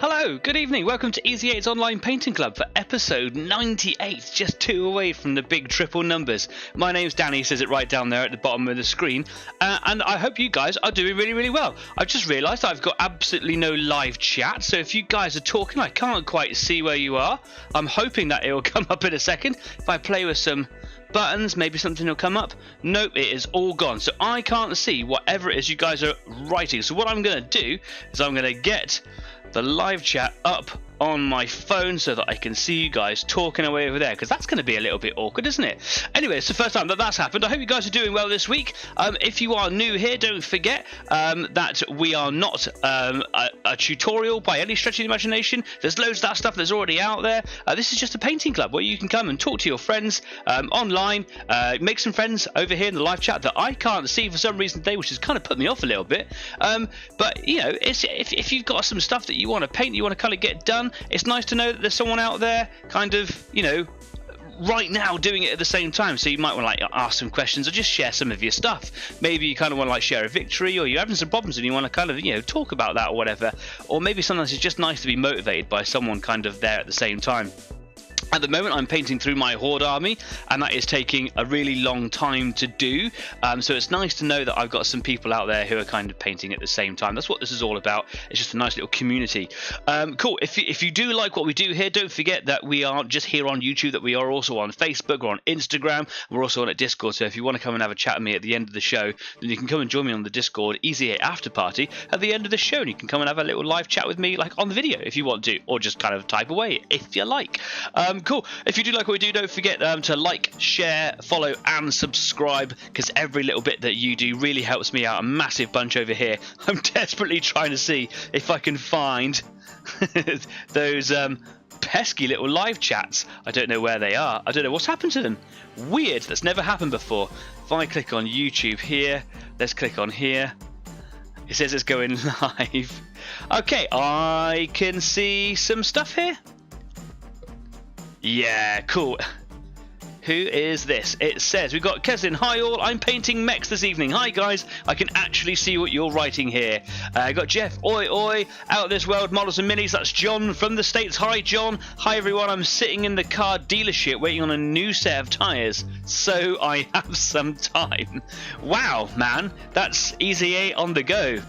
Hello, good evening, welcome to Easy 8's Online Painting Club for episode 98, just 2 away from the big triple numbers. My name's Danny, says it right down there at the bottom of the screen, and I hope you guys are doing really well. I've just realised I've got absolutely no live chat, so if you guys are talking, I can't quite see where you are. I'm hoping that it will come up in a second. If I play with some buttons, maybe something will come up. Nope, it is all gone, so I can't see whatever it is you guys are writing. So what I'm going to do is I'm going to get the live chat up on my phone so that I can see you guys talking away over there, because that's going to be a little bit awkward, isn't it? Anyway, it's the first time that that's happened. I hope you guys are doing well this week. If you are new here, don't forget that we are not a tutorial by any stretch of the imagination. There's loads of that stuff that's already out there. This is just a painting club where you can come and talk to your friends online, make some friends over here in the live chat that I can't see for some reason today, which has kind of put me off a little bit. But you know, if you've got some stuff that you want to paint, you want to kind of get done, it's nice to know that there's someone out there kind of, you know, right now doing it at the same time. So you might want to like ask some questions or just share some of your stuff. Maybe you kind of want to like share a victory, or you're having some problems and you want to kind of, you know, talk about that or whatever. Or maybe sometimes it's just nice to be motivated by someone kind of there at the same time. At the moment, I'm painting through my Horde army, and that is taking a really long time to do. So it's nice to know that I've got some people out there who are kind of painting at the same time. That's what this is all about. It's just a nice little community. Cool. If you do like what we do here, don't forget that we aren't just here on YouTube, that we are also on Facebook, we're on Instagram, we're also on Discord. So if you want to come and have a chat with me at the end of the show, then you can come and join me on the Discord Easy 8 After Party at the end of the show, and you can come and have a little live chat with me like on the video if you want to, or just kind of type away if you like. Cool. If you do like what we do, don't forget to like, share, follow and subscribe, because every little bit that you do really helps me out a massive bunch over here. I'm desperately trying to see if I can find those pesky little live chats. I don't know where they are. I don't know what's happened to them. Weird. That's never happened before. If I click on YouTube here, let's click on here. It says it's going live. Okay, I can see some stuff here. Yeah, cool. Who is this? It says we've got Keslin. Hi all, I'm painting mechs this evening. Hi guys, I can actually see what you're writing here. Got Jeff. Oi oi, out of this world models and minis. That's John from the States. Hi John. Hi everyone. I'm sitting in the car dealership waiting on a new set of tyres, so I have some time. Wow, man, that's Easy 8 on the go.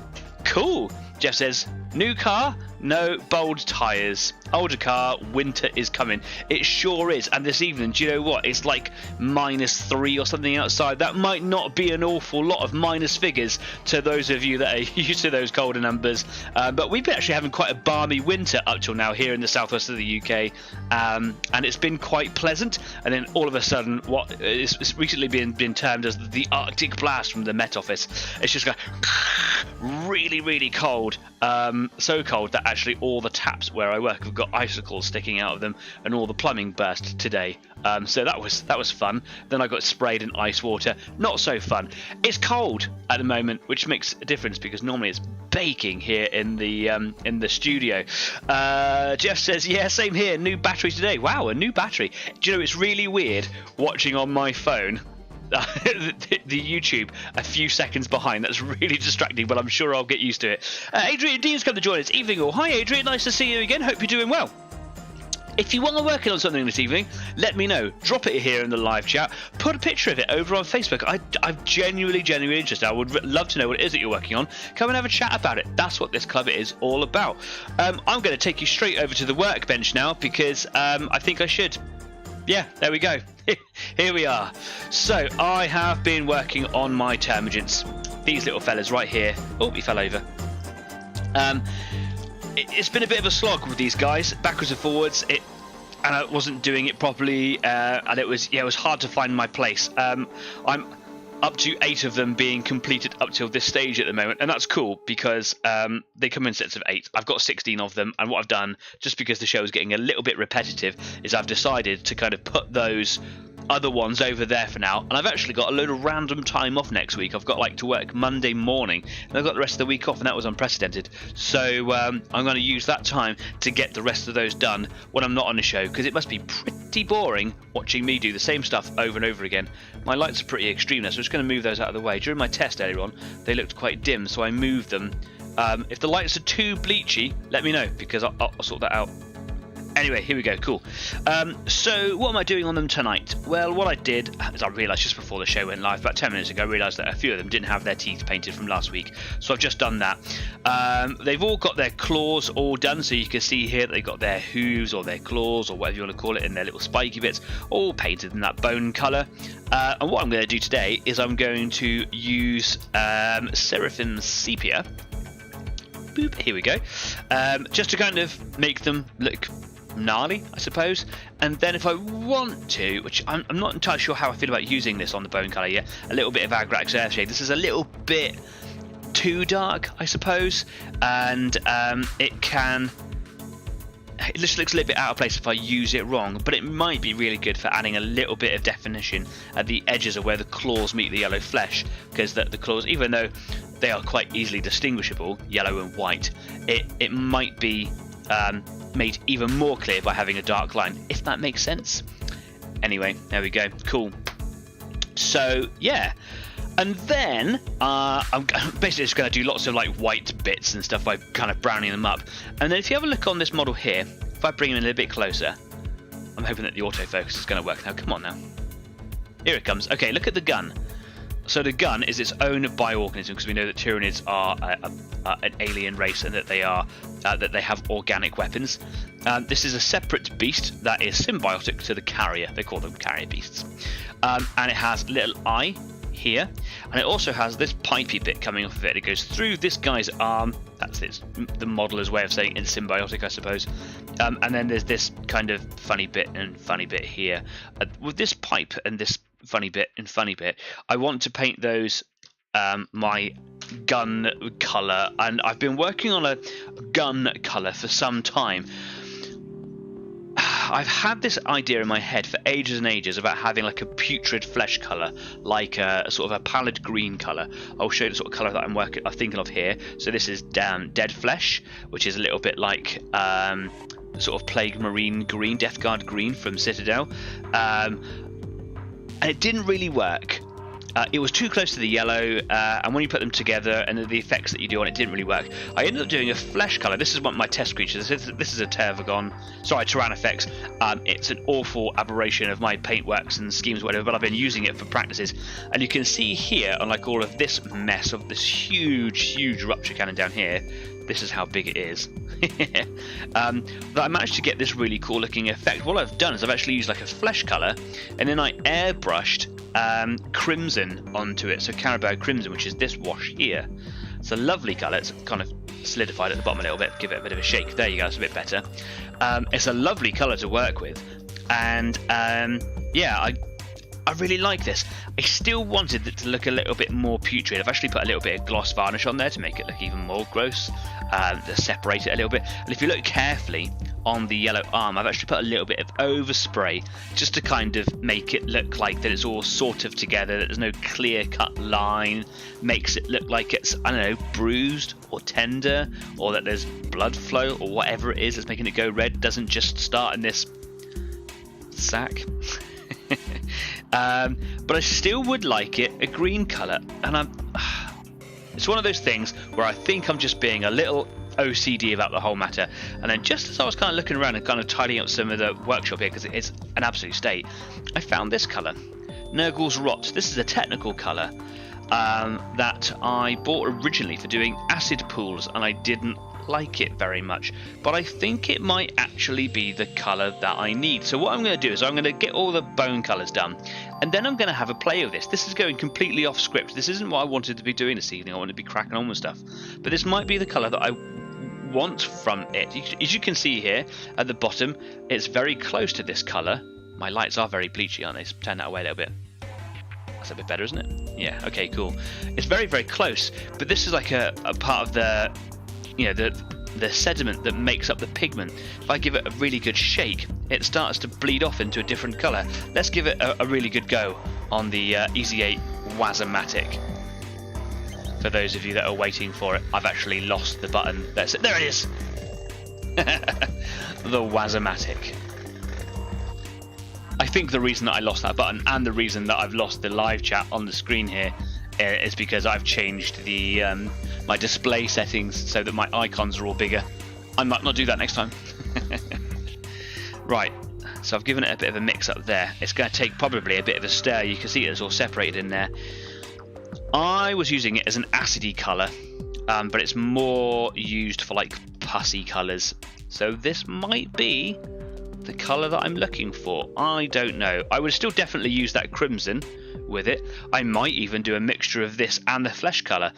Cool. Jeff says new car, no bold tyres. Older car, winter is coming. It sure is. And this evening, do you know what? It's like -3 or something outside. That might not be an awful lot of minus figures to those of you that are used to those colder numbers. But we've been actually having quite a balmy winter up till now here in the southwest of the UK. And it's been quite pleasant. And then all of a sudden, what is recently been termed as the Arctic blast from the Met Office. It's just going really cold. So cold that actually all the taps where I work have got icicles sticking out of them, and all the plumbing burst today. So that was fun. Then I got sprayed in ice water. Not so fun. It's cold at the moment, which makes a difference because normally it's baking here in the studio. Jeff says, yeah, same here. New battery today. Wow, a new battery. Do you know, it's really weird watching on my phone the YouTube a few seconds behind. That's really distracting, but I'm sure I'll get used to it. Adrian Deans come to join us. Evening all. Hi Adrian, nice to see you again. Hope you're doing well. If you want to work on something this evening, let me know. Drop it here in the live chat. Put a picture of it over on Facebook. I'm genuinely interested. I would love to know what it is that you're working on. Come and have a chat about it. That's what this club is all about. I'm going to take you straight over to the workbench now, because I think I should. Yeah, there we go. Here we are. So I have been working on my Termagants. These little fellas right here. Oh, he fell over. It's been a bit of a slog with these guys, backwards and forwards. And I wasn't doing it properly, and it was hard to find my place. I'm up to 8 of them being completed up till this stage at the moment, and that's cool because they come in sets of 8. I've got 16 of them, and what I've done, just because the show is getting a little bit repetitive, is I've decided to kind of put those other ones over there for now, and I've actually got a load of random time off next week. I've got like to work Monday morning, and I've got the rest of the week off, and that was unprecedented. So I'm going to use that time to get the rest of those done when I'm not on the show, because it must be pretty boring watching me do the same stuff over and over again. My lights are pretty extreme now, so I'm just going to move those out of the way. During my test earlier on, they looked quite dim, so I moved them If the lights are too bleachy, let me know, because I'll sort that out. Anyway, here we go, cool. So what am I doing on them tonight? Well, what I did is I realised just before the show went live, about 10 minutes ago, I realised that a few of them didn't have their teeth painted from last week. So I've just done that. They've all got their claws all done, so you can see here that they've got their hooves or their claws or whatever you want to call it, and their little spiky bits, all painted in that bone colour. And what I'm going to do today is I'm going to use Seraphim Sepia. Boop, here we go. Just to kind of make them look gnarly, I suppose. And then if I want to, which I'm not entirely sure how I feel about using this on the bone colour yet, a little bit of Agrax Airshade. This is a little bit too dark, I suppose, and it just looks a little bit out of place if I use it wrong, but it might be really good for adding a little bit of definition at the edges of where the claws meet the yellow flesh, because the claws, even though they are quite easily distinguishable, yellow and white, it might be made even more clear by having a dark line, if that makes sense. Anyway, there we go, cool. So yeah, and then I'm basically just going to do lots of like white bits and stuff by kind of browning them up. And then if you have a look on this model here, if I bring him in a little bit closer, I'm hoping that the autofocus is going to work now. Come on now, here it comes. Okay, look at the gun. So the gun is its own bioorganism, because we know that Tyranids are an alien race, and that they have organic weapons. This is a separate beast that is symbiotic to the carrier. They call them carrier beasts. And it has a little eye here, and it also has this pipey bit coming off of it. It goes through this guy's arm. That's the modeler's way of saying it's symbiotic, I suppose. And then there's this kind of funny bit here. With this pipe and this funny bit, I want to paint those my gun colour, and I've been working on a gun colour for some time. I've had this idea in my head for ages and ages about having like a putrid flesh colour, like a sort of a pallid green colour. I'll show you the sort of colour that I'm thinking of here. So this is dead flesh, which is a little bit like sort of plague marine green, Death Guard green from Citadel. And it didn't really work. It was too close to the yellow, and when you put them together and the effects that you do on it didn't really work. I ended up doing a flesh colour. This is one of my test creatures. This is a Tyrannofex. It's an awful aberration of my paintworks and schemes, whatever, but I've been using it for practices. And you can see here, unlike all of this mess of this huge rupture cannon down here, this is how big it is. That I managed to get this really cool looking effect. What I've done is I've actually used like a flesh colour, and then I airbrushed crimson onto it. So Carabao Crimson, which is this wash here. It's a lovely colour. It's kind of solidified at the bottom a little bit. Give it a bit of a shake. There you go. It's a bit better. It's a lovely colour to work with, and yeah, I really like this. I still wanted it to look a little bit more putrid. I've actually put a little bit of gloss varnish on there to make it look even more gross, to separate it a little bit. And if you look carefully on the yellow arm, I've actually put a little bit of overspray just to kind of make it look like that it's all sort of together, that there's no clear-cut line, makes it look like it's, I don't know, bruised or tender, or that there's blood flow or whatever it is that's making it go red. It doesn't just start in this sack. But I still would like it a green colour, and it's one of those things where I think I'm just being a little OCD about the whole matter. And then just as I was kind of looking around and kind of tidying up some of the workshop here, because it's an absolute state, I found this colour, Nurgle's Rot. This is a technical colour that I bought originally for doing acid pools, and I didn't like it very much, but I think it might actually be the colour that I need. So what I'm going to do is I'm going to get all the bone colours done, and then I'm going to have a play with this. This is going completely off script. This isn't what I wanted to be doing this evening. I want to be cracking on with stuff, but this might be the colour that I want from it. As you can see here at the bottom, it's very close to this colour. My lights are very bleachy, aren't they? Turn that away a little bit. That's a bit better, isn't it? Yeah, okay, cool. It's very close, but this is like a part of the, you know, the sediment that makes up the pigment. If I give it a really good shake, it starts to bleed off into a different colour. Let's give it a really good go on the Easy 8 Wazomatic. For those of you that are waiting for it, I've actually lost the button. There it is! The Wazomatic. I think the reason that I lost that button, and the reason that I've lost the live chat on the screen here, is because I've changed the my display settings so that my icons are all bigger. I might not do that next time. Right, so I've given it a bit of a mix up there. It's going to take probably a bit of a stir. You can see it's all separated in there. I was using it as an acidy colour, but it's more used for like pussy colours. So this might be the colour that I'm looking for. I don't know. I would still definitely use that crimson with it. I might even do a mixture of this and the flesh colour.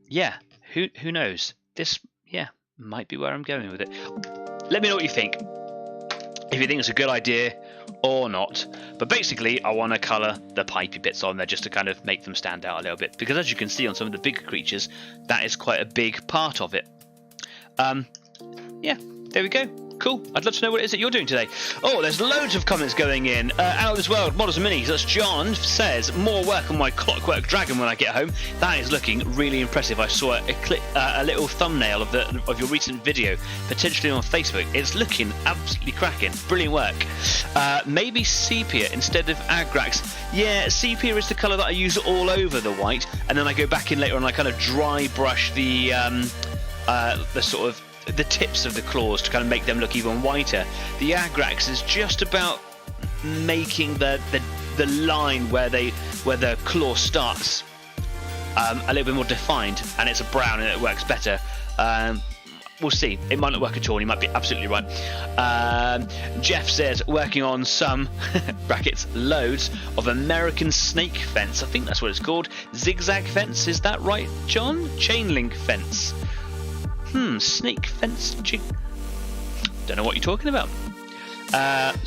Yeah, who knows? This, yeah, might be where I'm going with it. Let me know what you think. If you think it's a good idea or not. But basically, I want to colour the pipey bits on there just to kind of make them stand out a little bit. Because as you can see on some of the bigger creatures, that is quite a big part of it. Yeah, there we go. Cool. I'd love to know what it is that you're doing today. Oh, there's loads of comments going in. Out of this world, models and minis. That's John says, more work on my clockwork dragon when I get home. That is looking really impressive. I saw a little thumbnail of your recent video, potentially on Facebook. It's looking absolutely cracking. Brilliant work. Maybe sepia instead of agrax. Yeah, sepia is the colour that I use all over the white, and then I go back in later and I kind of dry brush the sort of the tips of the claws to kind of make them look even whiter. The agrax is just about making the line where the claw starts a little bit more defined, and it's a brown and it works better. We'll see. It might not work at all. You might be absolutely right. Jeff says, working on some brackets loads of American snake fence. I think that's what it's called. Zigzag fence. Is that right, John? Chain link fence. Snake fence. Don't know what you're talking about.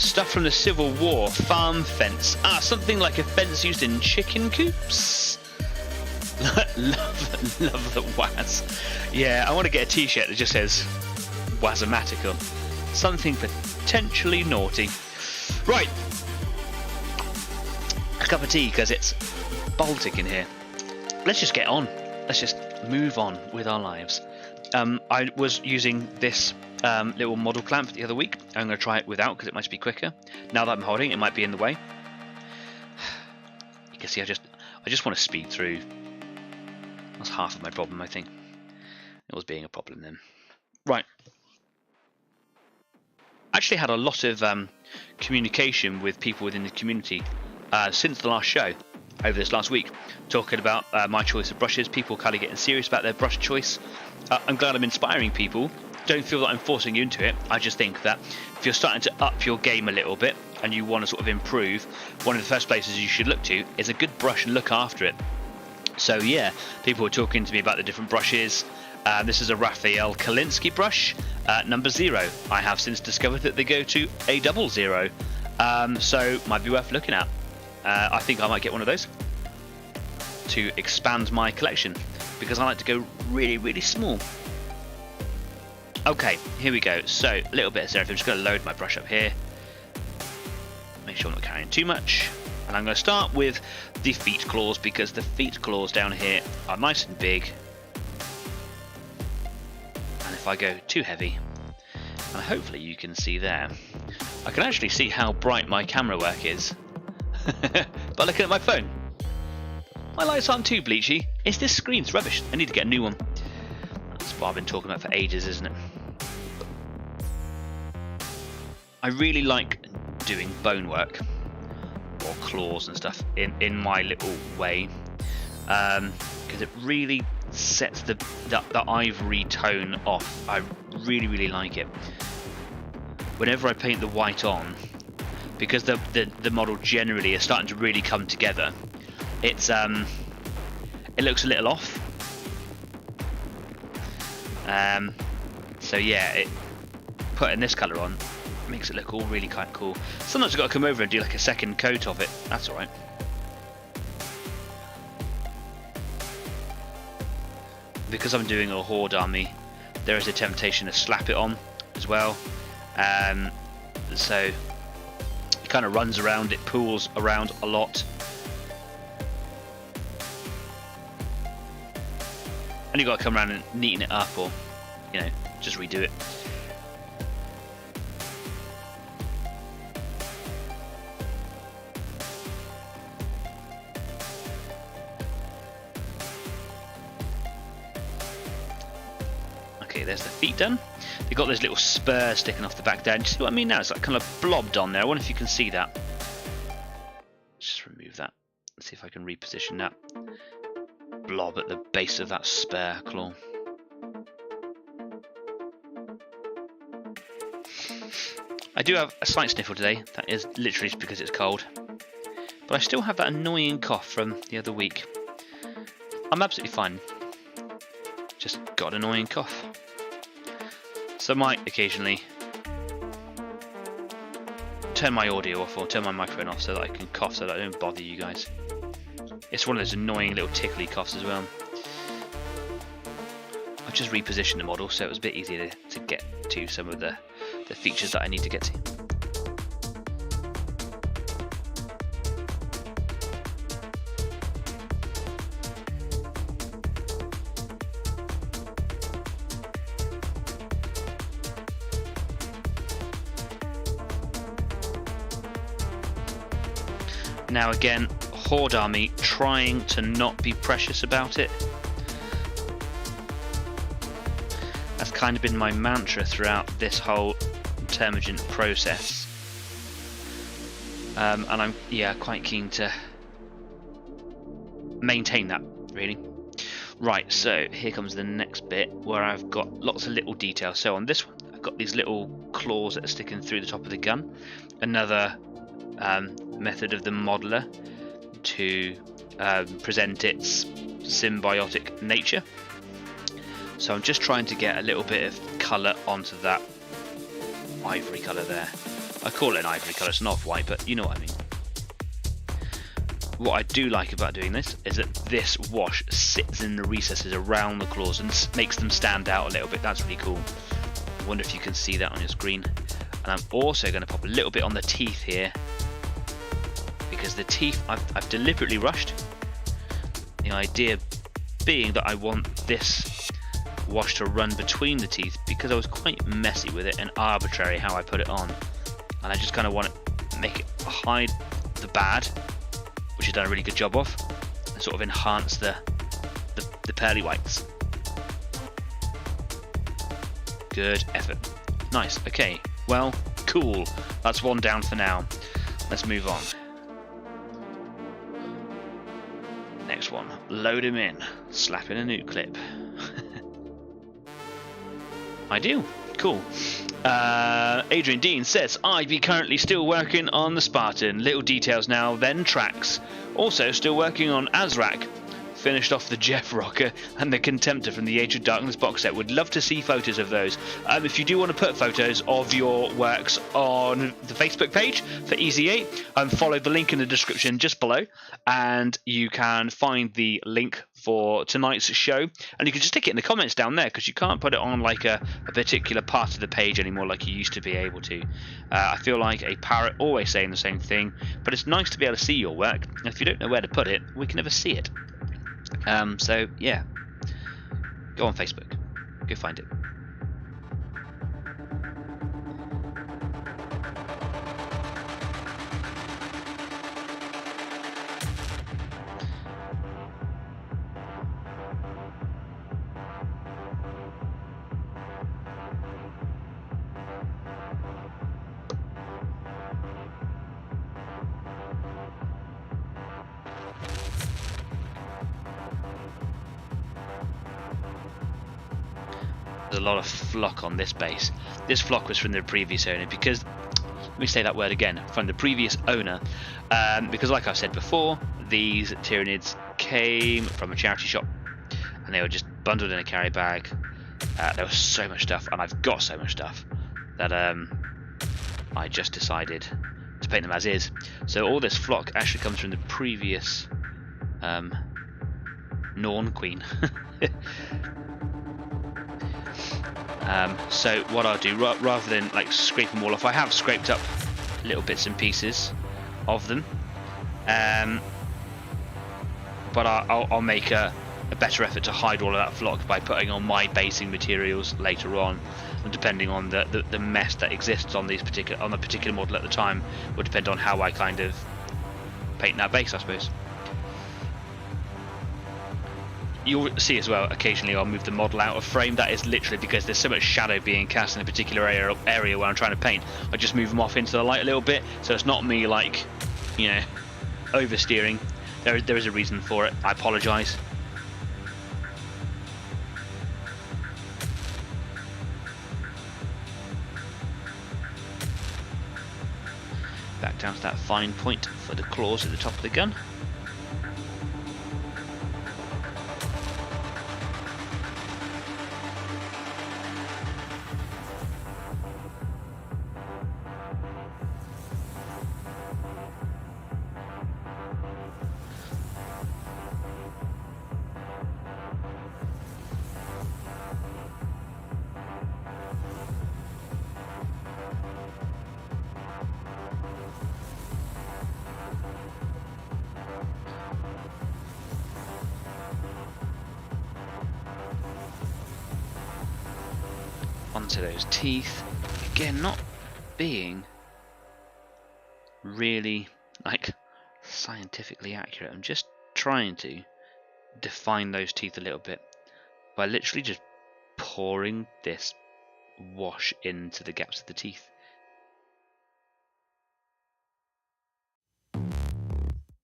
Stuff from the Civil War. Farm fence. Something like a fence used in chicken coops. love the Waz. Yeah, I want to get a t-shirt that just says Wazomatical. Something potentially naughty. Right. A cup of tea because it's Baltic in here. Let's just get on. Let's just move on with our lives. I was using this little model clamp the other week. I'm going to try it without because it might be quicker. Now that I'm holding it, might be in the way. You can see I just want to speed through. That's half of my problem, I think. It was being a problem then. Right. Actually had a lot of communication with people within the community since the last show, over this last week, talking about my choice of brushes, people kind of getting serious about their brush choice. I'm glad I'm inspiring people. Don't feel that I'm forcing you into it. I just think that if you're starting to up your game a little bit and you want to sort of improve, one of the first places you should look to is a good brush and look after it. So yeah, people were talking to me about the different brushes. This is a Raphael Kalinsky brush, number 0. I have since discovered that they go to a 00. So might be worth looking at. I think I might get one of those to expand my collection because I like to go really, really small. Okay, here we go. So a little bit of serif. I'm just going to load my brush up here. Make sure I'm not carrying too much. And I'm going to start with the feet claws because the feet claws down here are nice and big. And if I go too heavy, and hopefully you can see there, I can actually see how bright my camera work is by looking at my phone. My lights aren't too bleachy. It's this screen's rubbish. I need to get a new one. That's what I've been talking about for ages, isn't it? I really like doing bone work or claws and stuff in my little way because it really sets the ivory tone off. I really, really like it. Whenever I paint the white on, because the model generally is starting to really come together, it's it looks a little off. So yeah, putting this colour on makes it look all really kind of cool. Sometimes I've got to come over and do like a second coat of it. That's alright. Because I'm doing a Horde army, there is a temptation to slap it on as well. So it kind of runs around, it pulls around a lot. And you've got to come around and neaten it up or, you know, just redo it. Okay, there's the feet done. They've got those little spurs sticking off the back there. And you see what I mean now? It's like kind of blobbed on there. I wonder if you can see that. Let's just remove that. Let's see if I can reposition that blob at the base of that spur claw. I do have a slight sniffle today. That is literally just because it's cold. But I still have that annoying cough from the other week. I'm absolutely fine. Just got an annoying cough. So I might occasionally turn my audio off or turn my microphone off so that I can cough so that I don't bother you guys. It's one of those annoying little tickly coughs as well. I've just repositioned the model so it was a bit easier to get to some of the features that I need to get to. Now again, Horde army trying to not be precious about it. That's kind of been my mantra throughout this whole Termagant process. And I'm quite keen to maintain that, really. Right, so here comes the next bit where I've got lots of little details. So on this one, I've got these little claws that are sticking through the top of the gun. Another method of the modeler to present its symbiotic nature. So I'm just trying to get a little bit of colour onto that ivory colour there. I call it an ivory colour, it's not off-white, but you know what I mean. What I do like about doing this is that this wash sits in the recesses around the claws and makes them stand out a little bit. That's really cool. I wonder if you can see that on your screen. And I'm also going to pop a little bit on the teeth here, because the teeth I've deliberately rushed. The idea being that I want this wash to run between the teeth because I was quite messy with it and arbitrary how I put it on, and I just kind of want to make it hide the bad, which I've done a really good job of, and sort of enhance the pearly whites. Good effort. Nice. Okay, well, cool, that's one down for now. Let's move on. Next one, load him in, slap in a new clip. Ideal, cool. Adrian Dean says, I be currently still working on the Spartan. Little details now, then tracks. Also still working on Azrak. Finished off the Jeff Rocker and the Contemptor from the Age of Darkness box set. Would love to see photos of those. If you do want to put photos of your works on the Facebook page for EZ8, follow the link in the description just below, and you can find the link for tonight's show, and you can just stick it in the comments down there, because you can't put it on like a particular part of the page anymore like you used to be able to. I feel like a parrot always saying the same thing, but it's nice to be able to see your work, and if you don't know where to put it, we can never see it. So yeah, go on Facebook, go find it. A lot of flock on this base. This flock was from the previous owner, because, let me say that word again, from the previous owner, because like I've said before, these Tyranids came from a charity shop and they were just bundled in a carry bag. There was so much stuff, and I've got so much stuff that I just decided to paint them as is. So all this flock actually comes from the previous Norn Queen. So what I'll do, rather than like scrape them all off, I have scraped up little bits and pieces of them, but I'll make a better effort to hide all of that flock by putting on my basing materials later on, and depending on the mess that exists on the particular model at the time will depend on how I kind of paint that base, I suppose. you'll see as well, occasionally I'll move the model out of frame. That is literally because there's so much shadow being cast in a particular area where I'm trying to paint. I just move them off into the light a little bit, so it's not me like, you know, oversteering. There is a reason for it. I apologise. Back down to that fine point for the claws at the top of the gun. Onto those teeth. Again, not being really like scientifically accurate. I'm just trying to define those teeth a little bit by literally just pouring this wash into the gaps of the teeth.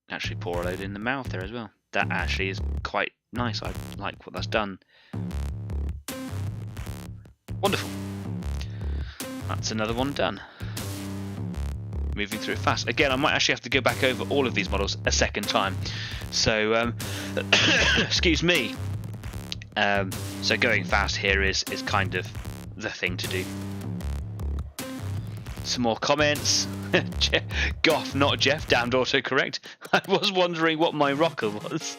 Actually pour a load in the mouth there as well. That actually is quite nice. I like what that's done. Wonderful. That's another one done. Moving through it fast. Again, I might actually have to go back over all of these models a second time. So, excuse me. So going fast here is kind of the thing to do. Some more comments. Goff, not Jeff. Damned autocorrect. I was wondering what my rocker was.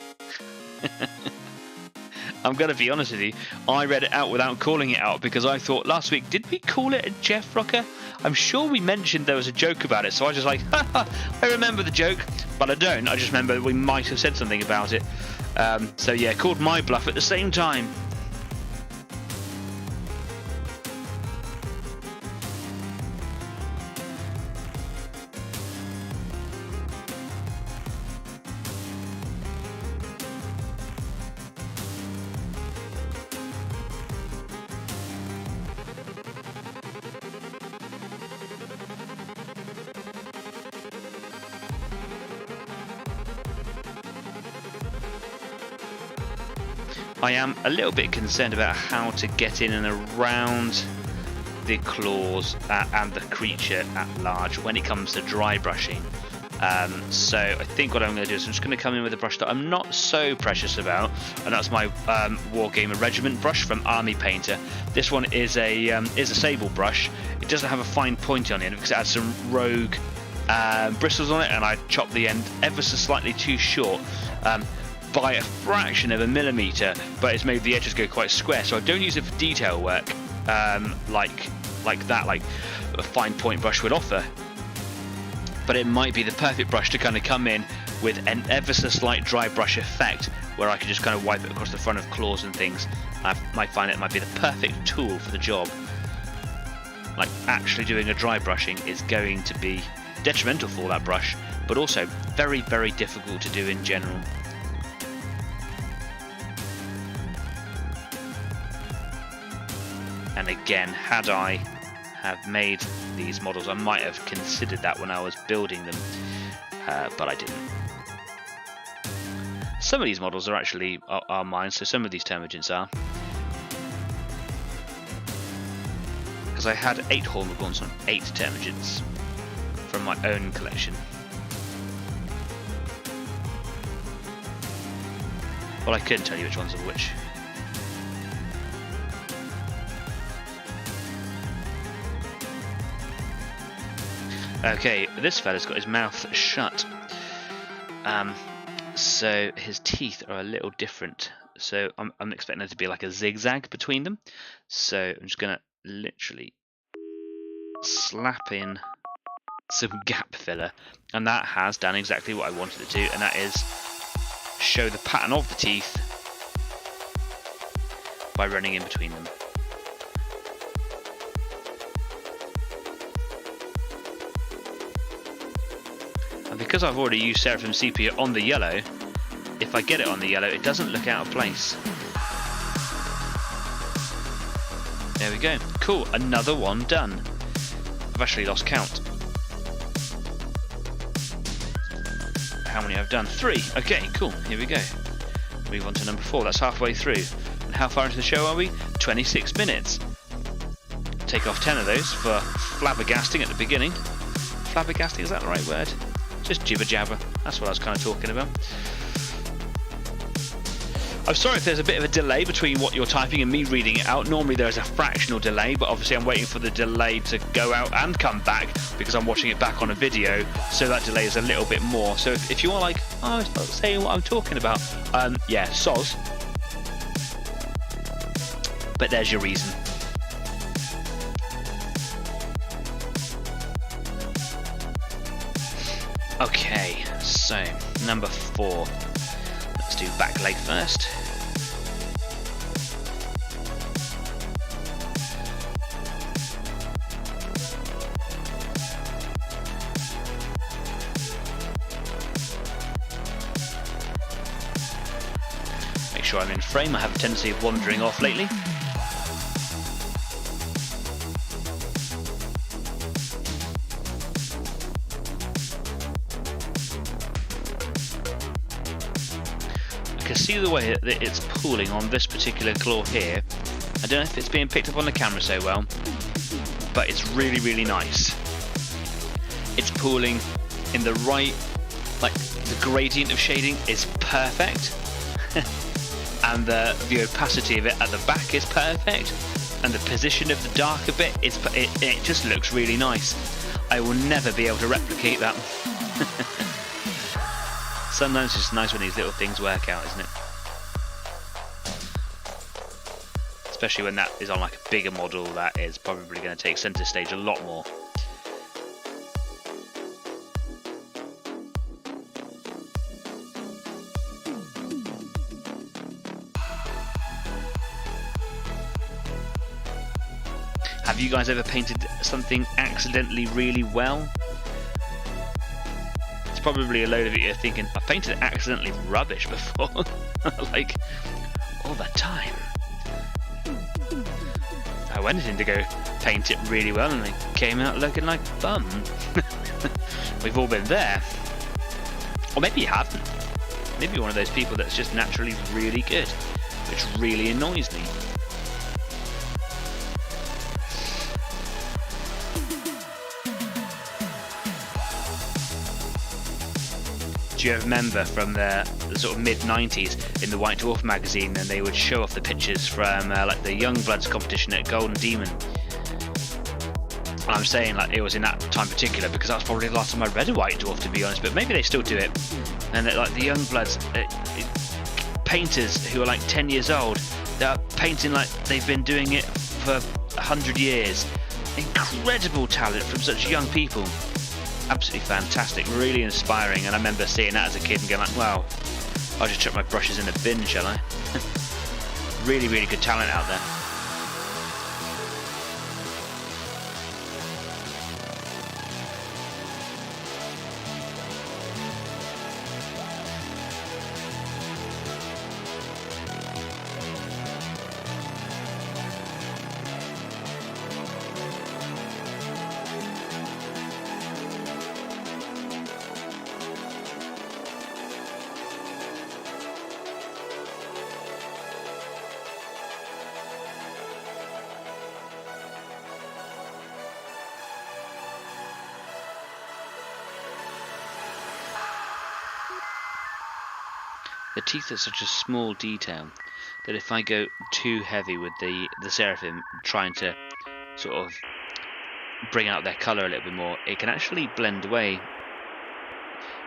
I'm going to be honest with you, I read it out without calling it out because I thought last week, did we call it a Jeff rocker? I'm sure we mentioned there was a joke about it, so I was just like, haha, I remember the joke, but I don't. I just remember we might have said something about it. So yeah, called my bluff at the same time. I am a little bit concerned about how to get in and around the claws and the creature at large when it comes to dry brushing. So I think what I'm going to do is I'm just going to come in with a brush that I'm not so precious about, and that's my Wargamer Regiment brush from Army Painter. This one is a sable brush. It doesn't have a fine point on it because it has some rogue bristles on it, and I chopped the end ever so slightly too short. By a fraction of a millimetre, but it's made the edges go quite square, so I don't use it for detail work like a fine point brush would offer, but it might be the perfect brush to kind of come in with an ever so slight dry brush effect where I can just kind of wipe it across the front of claws and things. I might find it might be the perfect tool for the job. Like actually doing a dry brushing is going to be detrimental for that brush, but also very, very difficult to do in general. And again, had I have made these models, I might have considered that when I was building them, but I didn't. Some of these models are actually are mine, so some of these Termagants are. Because I had 8 Hormigons on 8 Termagants from my own collection. Well, I couldn't tell you which ones are which. Okay, this fella's got his mouth shut, so his teeth are a little different. So I'm expecting there to be like a zigzag between them. So I'm just gonna literally slap in some gap filler, and that has done exactly what I wanted it to, and that is show the pattern of the teeth by running in between them. And because I've already used Seraphim Sepia on the yellow, if I get it on the yellow, it doesn't look out of place. There we go. Cool, another one done. I've actually lost count. How many I've done? 3. Okay, cool. Here we go. Move on to number 4. That's halfway through. And how far into the show are we? 26 minutes. Take off 10 of those for flabbergasting at the beginning. Flabbergasting, is that the right word? Just jibber jabber. That's what I was kind of talking about. I'm sorry if there's a bit of a delay between what you're typing and me reading it out. Normally there's a fractional delay, but obviously I'm waiting for the delay to go out and come back because I'm watching it back on a video, so that delay is a little bit more. So if you are like, oh, it's not saying what I'm talking about, yeah, soz. But there's your reason. Okay, so number 4. Let's do back leg first. Make sure I'm in frame. I have a tendency of wandering off lately. I can see the way that it's pooling on this particular claw here. I don't know if it's being picked up on the camera so well, but it's really, really nice. It's pooling in the right, like the gradient of shading is perfect, and the opacity of it at the back is perfect, and the position of the darker bit is it just looks really nice. I will never be able to replicate that. Sometimes it's just nice when these little things work out, isn't it? Especially when that is on like a bigger model that is probably going to take center stage a lot more. Have you guys ever painted something accidentally really well? Probably a load of it you're thinking, I painted accidentally rubbish before. Like all the time. I went in to go paint it really well and it came out looking like bum. We've all been there. Or maybe you haven't. Maybe you're one of those people that's just naturally really good, which really annoys me. Do you remember from the sort of mid-90s in the White Dwarf magazine, and they would show off the pictures from like the Young Bloods competition at Golden Demon? And I'm saying like it was in that time particular because that was probably the last time I read a White Dwarf, to be honest, but maybe they still do it. And like the Young Bloods, painters who are like 10 years old, they're painting like they've been doing it for 100 years. Incredible talent from such young people. Absolutely fantastic, really inspiring, and I remember seeing that as a kid and going like, wow, I'll just chuck my brushes in the bin, shall I? Really, really good talent out there. The teeth are such a small detail that if I go too heavy with the Seraphim, trying to sort of bring out their colour a little bit more, it can actually blend away,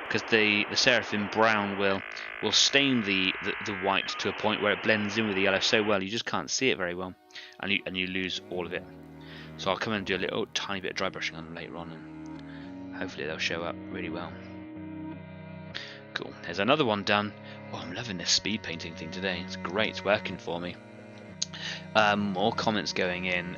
because the Seraphim brown will stain the white to a point where it blends in with the yellow so well you just can't see it very well, and you lose all of it. So I'll come in and do a little tiny bit of dry brushing on them later on, and hopefully they'll show up really well. Cool, there's another one done. Oh, I'm loving this speed painting thing today. It's great, it's working for me. More comments going in.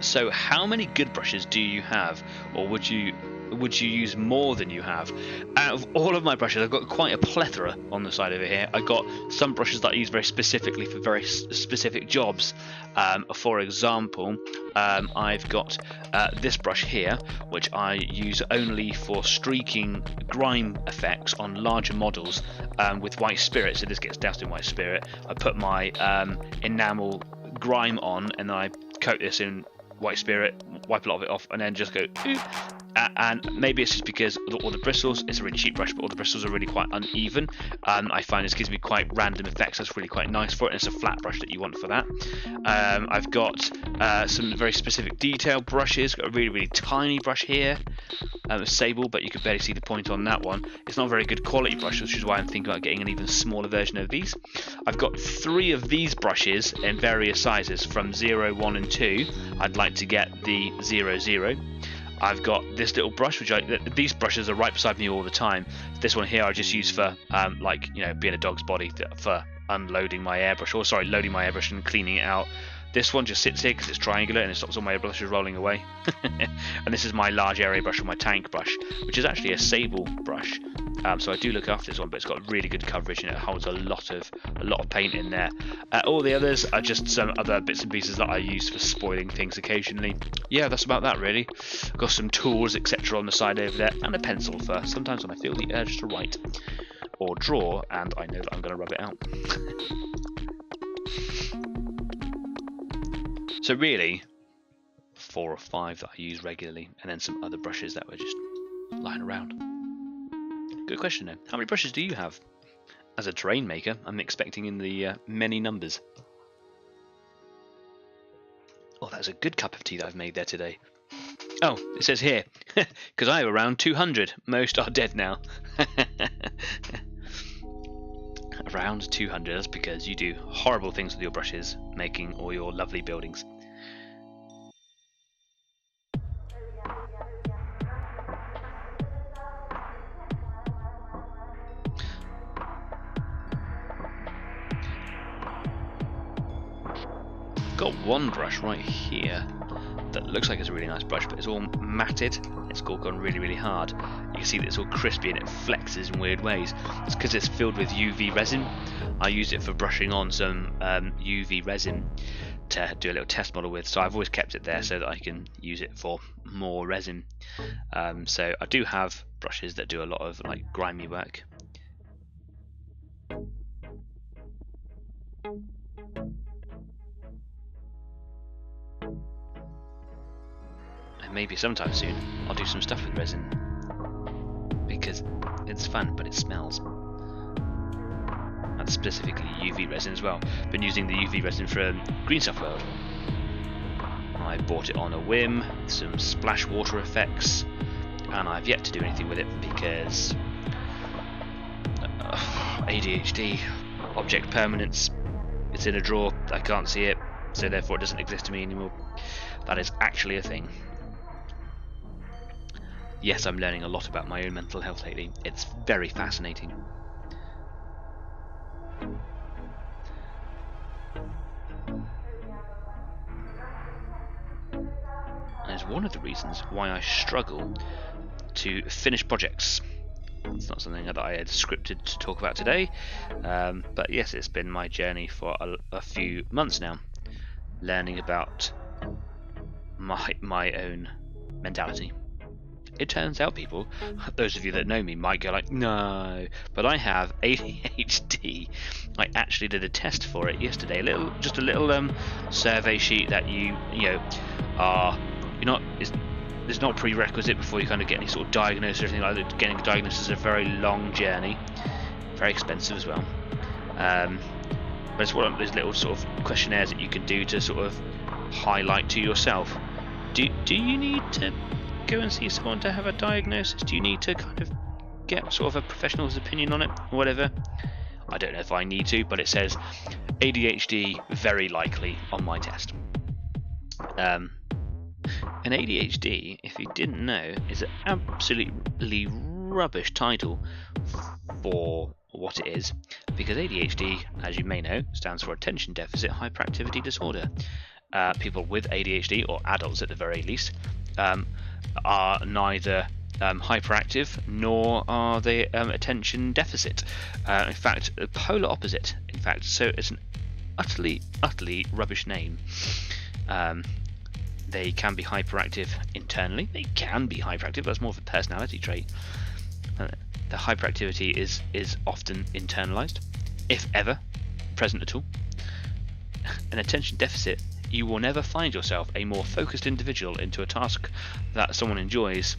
So how many good brushes do you have, or would you would you use more than you have? Out of all of my brushes, I've got quite a plethora on the side over here. I've got some brushes that I use very specifically for very specific jobs. For example, I've got this brush here, which I use only for streaking grime effects on larger models with white spirit. So this gets doused in white spirit. I put my enamel grime on, and then I coat this in white spirit, wipe a lot of it off, and then just go ooh. And maybe it's just because all the bristles, it's a really cheap brush, but all the bristles are really quite uneven. I find this gives me quite random effects. That's really quite nice for it, and it's a flat brush that you want for that. I've got some very specific detail brushes. Got a really tiny brush here, a sable, but you can barely see the point on that one. It's not a very good quality brush, which is why I'm thinking about getting an even smaller version of these. I've got 3 of these brushes in various sizes, from 0, 1 and 2. I'd like to get the 0, 0. I've got this little brush, which these brushes are right beside me all the time. This one here I just use for like, you know, being a dog's body, for unloading my airbrush, or sorry, loading my airbrush and cleaning it out. This one just sits here because it's triangular and it stops all my airbrushes rolling away. And this is my large area brush, or my tank brush, which is actually a sable brush. So I do look after this one, but it's got really good coverage and it holds a lot of paint in there. All the others are just some other bits and pieces that I use for spoiling things occasionally. Yeah, that's about that really. I've got some tools, etc. on the side over there, and a pencil for sometimes when I feel the urge to write or draw and I know that I'm going to rub it out. So really, 4 or 5 that I use regularly, and then some other brushes that were just lying around. Good question though. How many brushes do you have? As a terrain maker, I'm expecting in the many numbers. Oh, that's a good cup of tea that I've made there today. Oh, it says here, because I have around 200. Most are dead now. Around 200, that's because you do horrible things with your brushes, making all your lovely buildings. Got one brush right here that looks like it's a really nice brush, but it's all matted. It's all gone really hard. You can see that it's all crispy and it flexes in weird ways. It's because it's filled with UV resin. I used it for brushing on some UV resin to do a little test model with, so I've always kept it there so that I can use it for more resin. So I do have brushes that do a lot of like grimy work. Maybe sometime soon I'll do some stuff with resin, because it's fun but it smells. And specifically UV resin as well. Been using the UV resin from Green Stuff World. I bought it on a whim, some splash water effects, and I've yet to do anything with it because ADHD, object permanence, it's in a drawer, I can't see it, so therefore it doesn't exist to me anymore. That is actually a thing. Yes, I'm learning a lot about my own mental health lately. It's very fascinating. And it's one of the reasons why I struggle to finish projects. It's not something that I had scripted to talk about today, but yes, it's been my journey for a few months now, learning about my own mentality. It turns out, people, those of you that know me might go like, no, but I have ADHD. I actually did a test for it yesterday, just a little survey sheet that there's not a prerequisite before you kind of get any sort of diagnosis or anything like that. Getting a diagnosis is a very long journey, very expensive as well. But it's one of those little sort of questionnaires that you can do to sort of highlight to yourself. Do you need to go and see someone to have a diagnosis? Do you need to kind of get sort of a professional's opinion on it or whatever? I don't know if I need to, but it says ADHD very likely on my test. And ADHD, if you didn't know, is an absolutely rubbish title for what it is, because ADHD, as you may know, stands for Attention Deficit Hyperactivity Disorder. People with ADHD, or adults at the very least, are neither hyperactive, nor are they attention deficit. In fact, the polar opposite. In fact, so it's an utterly rubbish name. They can be hyperactive internally. They can be hyperactive. That's more of a personality trait. The hyperactivity is often internalized, if ever present at all. An attention deficit, you will never find yourself a more focused individual into a task that someone enjoys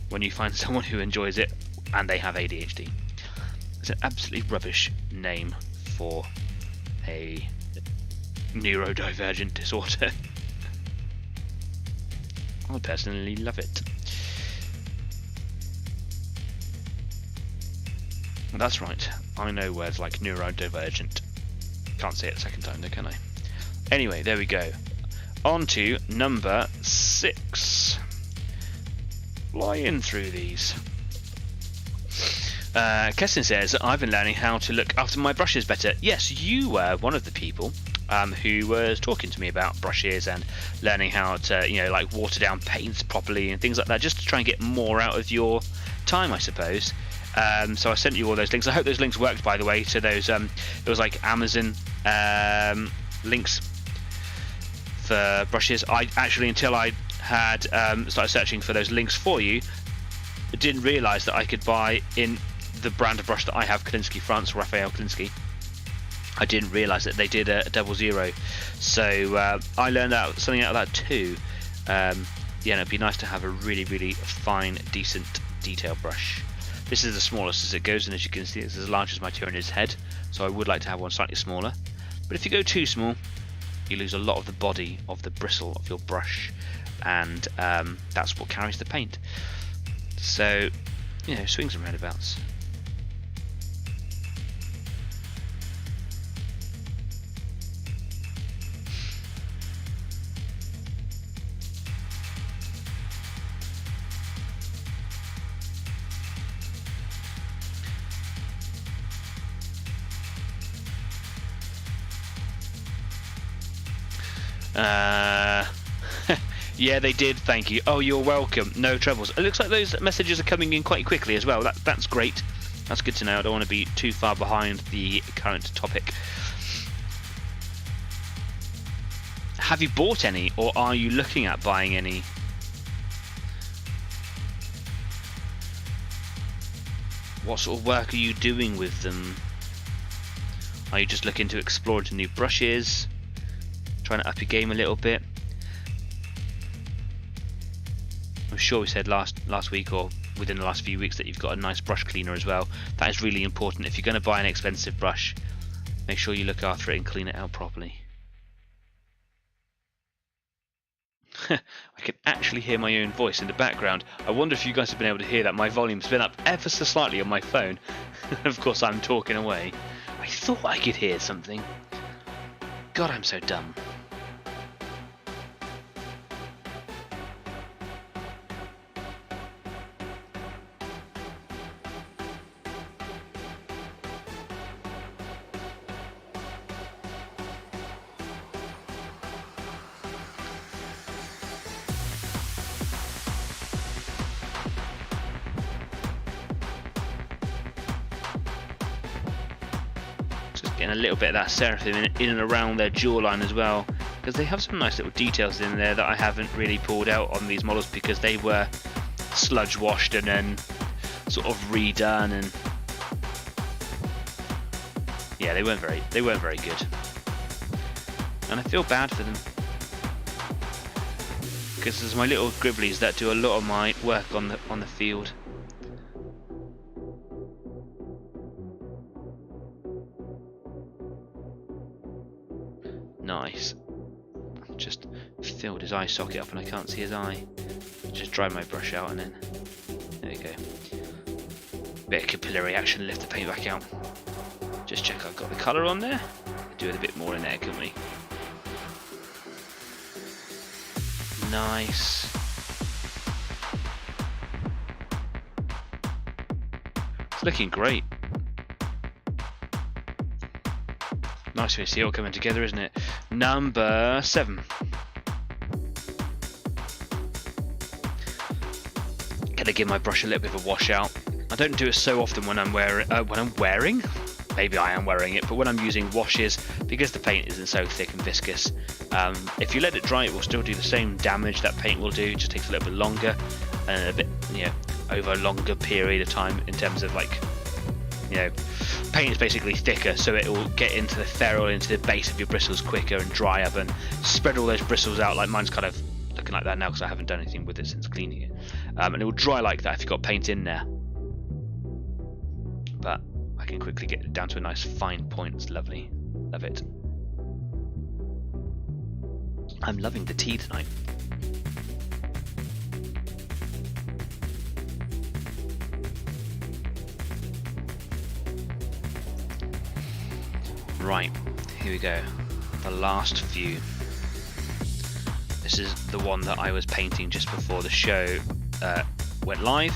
when you find someone who enjoys it and they have ADHD. It's an absolutely rubbish name for a neurodivergent disorder. I personally love it. That's right, I know words like neurodivergent. Can't say it a second time though, can I? Anyway, there we go. On to number 6. Flying through these. Keston says, I've been learning how to look after my brushes better. Yes, you were one of the people who was talking to me about brushes and learning how to, like water down paints properly and things like that, just to try and get more out of your time, I suppose. So I sent you all those links. I hope those links worked, by the way, to those, it was like Amazon links for brushes. I actually, until I had started searching for those links for you, didn't realise that I could buy in the brand of brush that I have, Klinsky France, Raphael Klinsky. I didn't realise that they did a 00. So I learned something out of that too. Yeah, and it'd be nice to have a really fine, decent detail brush. This is the smallest as it goes, and as you can see, it's as large as my Tyranid's head, so I would like to have one slightly smaller. But if you go too small, you lose a lot of the body of the bristle of your brush, and that's what carries the paint. So, swings and roundabouts. Yeah, they did, thank you. Oh, you're welcome, no troubles. It looks like those messages are coming in quite quickly as well. That's great. That's good to know. I don't want to be too far behind the current topic. Have you bought any, or are you looking at buying any? What sort of work are you doing with them? Are you just looking to explore into new brushes? Trying to up your game a little bit? I'm sure we said last week or within the last few weeks that you've got a nice brush cleaner as well. That is really important. If you're going to buy an expensive brush, make sure you look after it and clean it out properly. I can actually hear my own voice in the background. I wonder if you guys have been able to hear that. My volume's been up ever so slightly on my phone. Of course I'm talking away. I thought I could hear something. God, I'm so dumb. Getting a little bit of that seraphim in and around their jawline as well, because they have some nice little details in there that I haven't really pulled out on these models because they were sludge washed and then sort of redone, and yeah, they weren't very good, and I feel bad for them because there's my little gribblies that do a lot of my work on the field. Nice. Just filled his eye socket up and I can't see his eye. Just dry my brush out and then there you go. Bit of capillary action, lift the paint back out. Just check I've got the colour on there. Do it a bit more in there, couldn't we? Nice. It's looking great. Nice to see it all coming together, isn't it? Number 7. Gonna gonna give my brush a little bit of a wash out. I don't do it so often when I'm wearing. Maybe I am wearing it, but when I'm using washes, because the paint isn't so thick and viscous, if you let it dry, it will still do the same damage that paint will do. It just takes a little bit longer and a bit, over a longer period of time in terms of like, paint is basically thicker, so it will get into the ferrule, into the base of your bristles quicker and dry up and spread all those bristles out. Like mine's kind of looking like that now because I haven't done anything with it since cleaning it, and it will dry like that if you've got paint in there. But I can quickly get it down to a nice fine point. It's lovely. Love it. I'm loving the tea tonight. Right, here we go. The last few. This is the one that I was painting just before the show went live,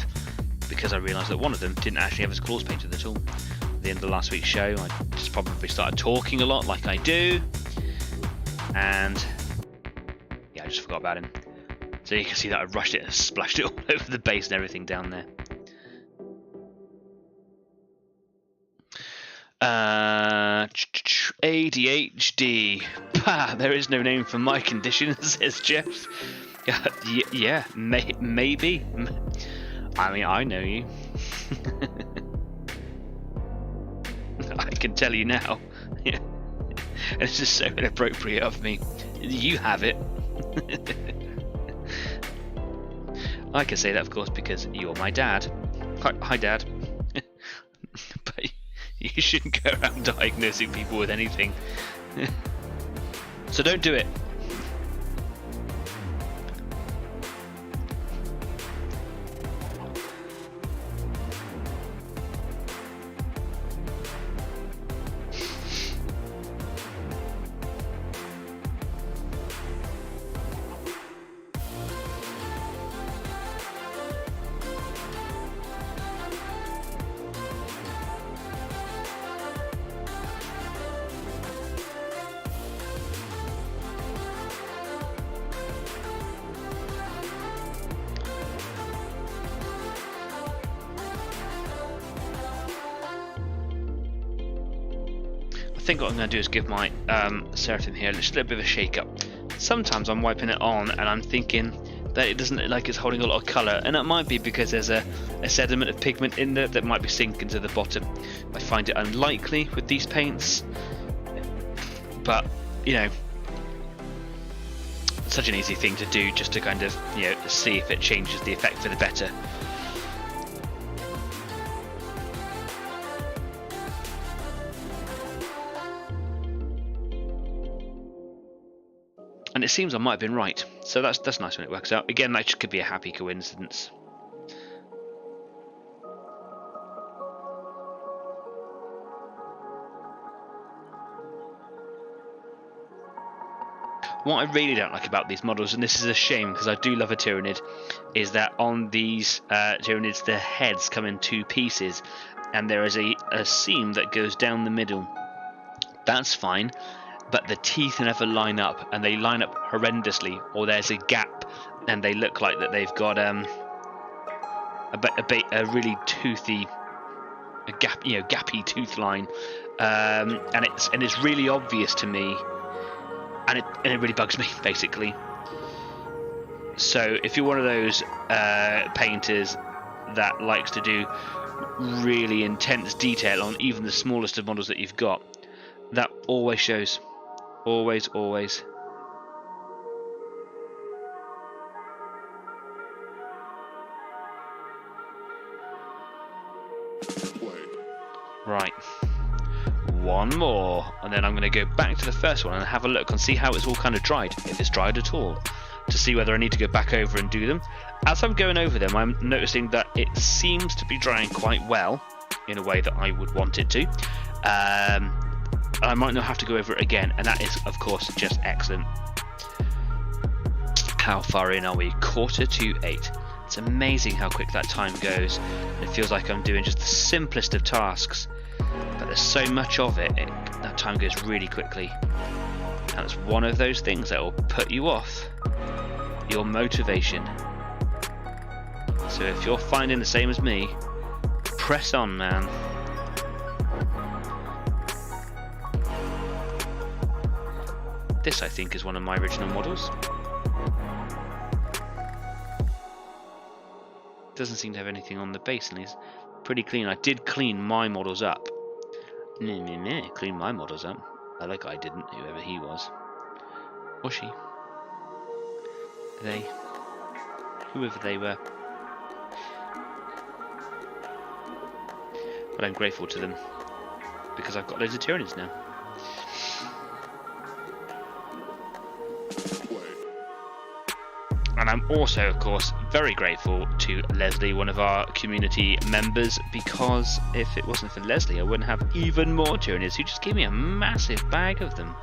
because I realised that one of them didn't actually have his claws painted at all. At the end of the last week's show, I just probably started talking a lot like I do, and yeah, I just forgot about him. So you can see that I rushed it and splashed it all over the base and everything down there. ADHD. Pah, there is no name for my condition, says Jeff. Yeah, maybe. I mean, I know you. I can tell you now. Yeah. It's just so inappropriate of me. You have it. I can say that, of course, because you're my dad. Hi, Dad. But you shouldn't go around diagnosing people with anything. So don't do it. I think what I'm going to do is give my Seraphim here just a little bit of a shake up. Sometimes I'm wiping it on and I'm thinking that it doesn't look like it's holding a lot of colour, and it might be because there's a sediment of pigment in there that might be sinking to the bottom. I find it unlikely with these paints, but it's such an easy thing to do just to kind of see if it changes the effect for the better. And it seems I might have been right, so that's nice when it works out. Again, that just could be a happy coincidence. What I really don't like about these models, and this is a shame because I do love a Tyranid, is that on these Tyranids the heads come in two pieces and there is a seam that goes down the middle. That's fine, but the teeth never line up, and they line up horrendously, or there's a gap and they look like that they've got a really toothy, gappy tooth line, and it's really obvious to me, and it really bugs me basically. So if you're one of those painters that likes to do really intense detail on even the smallest of models that you've got, that always shows. Always. Right. One more, and then I'm going to go back to the first one and have a look and see how it's all kind of dried, if it's dried at all, to see whether I need to go back over and do them. As I'm going over them, I'm noticing that it seems to be drying quite well in a way that I would want it to. I might not have to go over it again, and that is of course just excellent. How far in are we? 7:45. It's amazing how quick that time goes. It feels like I'm doing just the simplest of tasks, but there's so much of it, that time goes really quickly, and it's one of those things that will put you off your motivation. So if you're finding the same as me, press on, man. This, I think, is one of my original models. Doesn't seem to have anything on the base, and he's pretty clean. I did clean my models up. Clean my models up. I like I didn't, whoever he was. Or she. They. Whoever they were. But I'm grateful to them, because I've got loads of Tyranids now. And I'm also, of course, very grateful to Leslie, one of our community members, because if it wasn't for Leslie, I wouldn't have even more Tyranids, who just gave me a massive bag of them.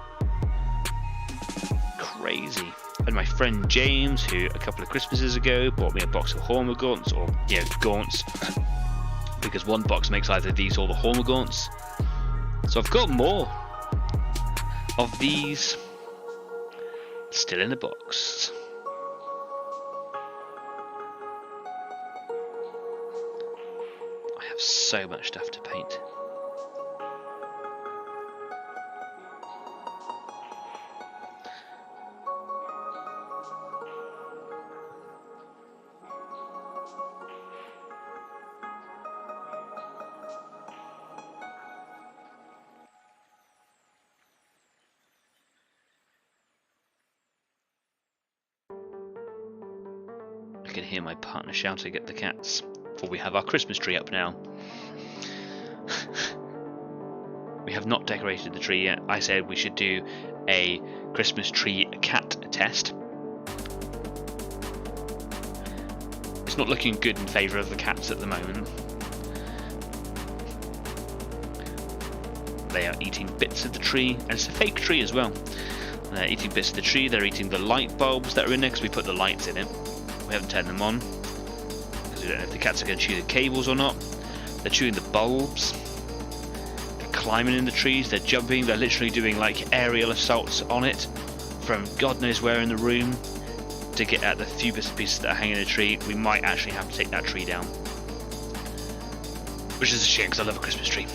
Crazy. And my friend James, who a couple of Christmases ago bought me a box of Hormagaunts, or, you know, Gaunts, because one box makes either these or the Hormagaunts. So I've got more of these still in the box. I have so much stuff to paint. I can hear my partner shouting at the cats, for we have our Christmas tree up now. We have not decorated the tree yet. I said we should do a Christmas tree cat test. It's not looking good in favour of the cats at the moment. They are eating bits of the tree, and it's a fake tree as well. They're eating bits of the tree, they're eating the light bulbs that are in there, because we put the lights in it. We haven't turned them on, because we don't know if the cats are going to chew the cables or not. They're chewing the bulbs. They're climbing in the trees, they're jumping, they're literally doing like aerial assaults on it from God knows where in the room to get at the few bits and pieces that are hanging in the tree. We might actually have to take that tree down, which is a shame because I love a Christmas tree.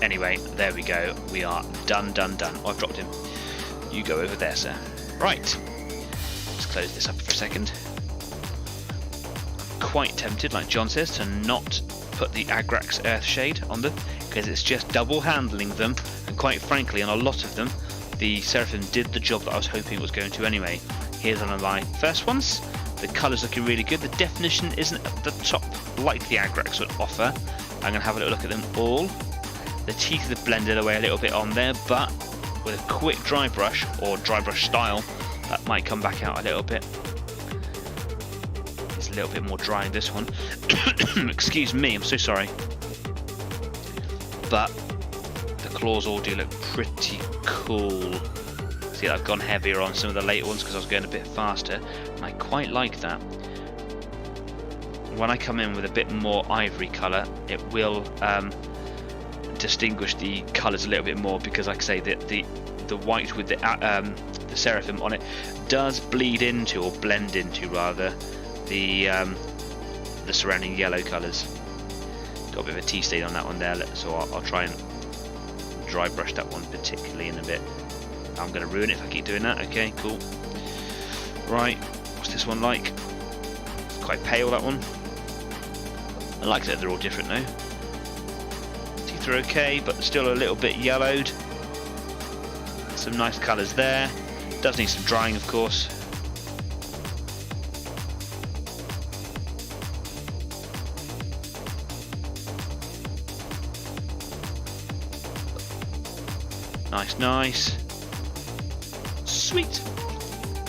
Anyway, there we go. We are done. Oh, I've dropped him. You go over there, sir. Right. Let's close this up for a second. Quite tempted, like John says, to not put the Agrax Earthshade on them, because it's just double handling them, and quite frankly on a lot of them the Seraphim did the job that I was hoping it was going to anyway. Here's one of my first ones. The colour's looking really good. The definition isn't at the top like the Agrax would offer. I'm going to have a little look at them all. The teeth have blended away a little bit on there, but with a quick dry brush, or dry brush style, that might come back out a little bit. It's a little bit more dry in this one. Excuse me, I'm so sorry. But the claws all do look pretty cool. See, I've gone heavier on some of the later ones because I was going a bit faster, and I quite like that. When I come in with a bit more ivory colour, it will distinguish the colours a little bit more, because like I say, the white with the Seraphim on it does bleed into, or blend into rather, the surrounding yellow colours. Got a bit of a tea stain on that one there, so I'll try and dry brush that one particularly in a bit. I'm going to ruin it if I keep doing that. Okay, cool. Right, what's this one like? It's quite pale, that one. I like that they're all different though. Teeth are okay, but still a little bit yellowed. Some nice colours there. Does need some drying, of course. Nice, nice. Sweet.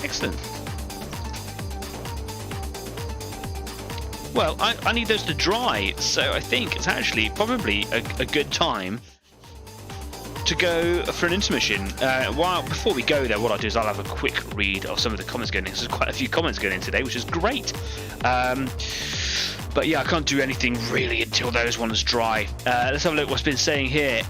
Excellent. Well, I need those to dry, so I think it's actually probably a good time to go for an intermission. Before we go there, what I'll do is I'll have a quick read of some of the comments going in. There's quite a few comments going in today, which is great. But yeah, I can't do anything really until those ones dry. Let's have a look what's been saying here.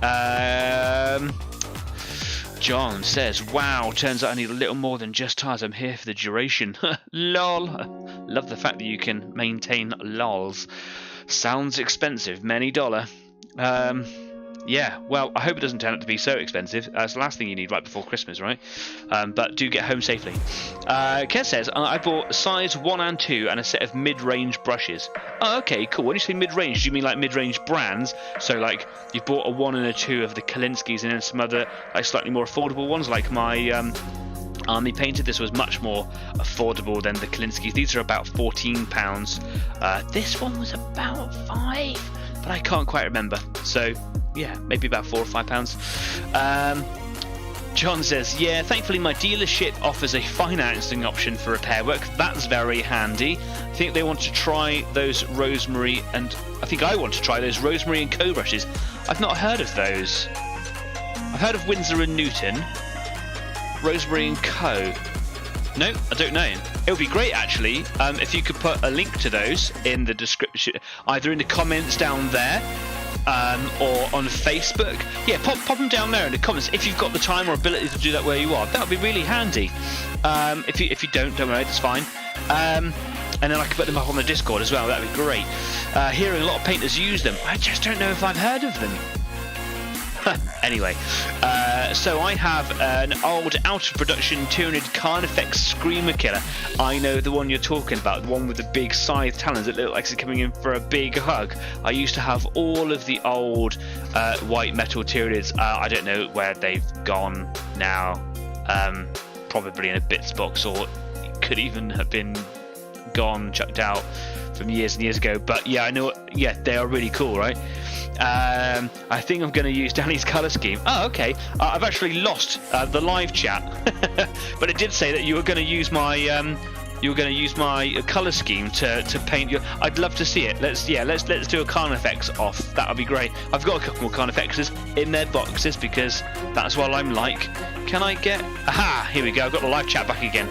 John says, wow, turns out I need a little more than just tires. I'm here for the duration. Lol. Love the fact that you can maintain lols. Sounds expensive, many dollar. Yeah, well, I hope it doesn't turn out to be so expensive. It's the last thing you need right before Christmas, right? But do get home safely. Kes says, I bought size 1 and 2 and a set of mid-range brushes. Oh, okay, cool. When you say mid-range, do you mean like mid-range brands? So, like, you've bought a 1 and a 2 of the Kalinskis and then some other, like, slightly more affordable ones, like my Army Painted. This was much more affordable than the Kalinskis. These are about £14. This one was about £5, but I can't quite remember. So, yeah, maybe about £4 or £5. John says, yeah, thankfully my dealership offers a financing option for repair work. That's very handy. I think they want to try those Rosemary and... I think I want to try those Rosemary and Co brushes. I've not heard of those. I've heard of Winsor and Newton. Rosemary and Co. No, I don't know. It would be great, actually, if you could put a link to those in the description, either in the comments down there, or on Facebook. Yeah, pop them down there in the comments if you've got the time or ability to do that where you are. That would be really handy. If you don't worry, that's fine. And then I can put them up on the Discord as well. That would be great. Hearing a lot of painters use them. I just don't know if I've heard of them. Anyway, so I have an old out-of-production Tyranid Carnifex Screamer Killer. I know the one you're talking about, the one with the big scythe talons that look like it's coming in for a big hug. I used to have all of the old white metal Tyranids. I don't know where they've gone now. Probably in a bits box, or it could even have been gone, chucked out from years and years ago. But yeah, I know. Yeah, they are really cool, right? I think I'm going to use Danny's colour scheme. Oh, okay. I've actually lost the live chat, but it did say that you were going to use my colour scheme to paint your. I'd love to see it. Let's do a Carnifex off. That would be great. I've got a couple more Carnifexes in their boxes because that's what I'm like. Can I get? Aha! Here we go. I've got the live chat back again.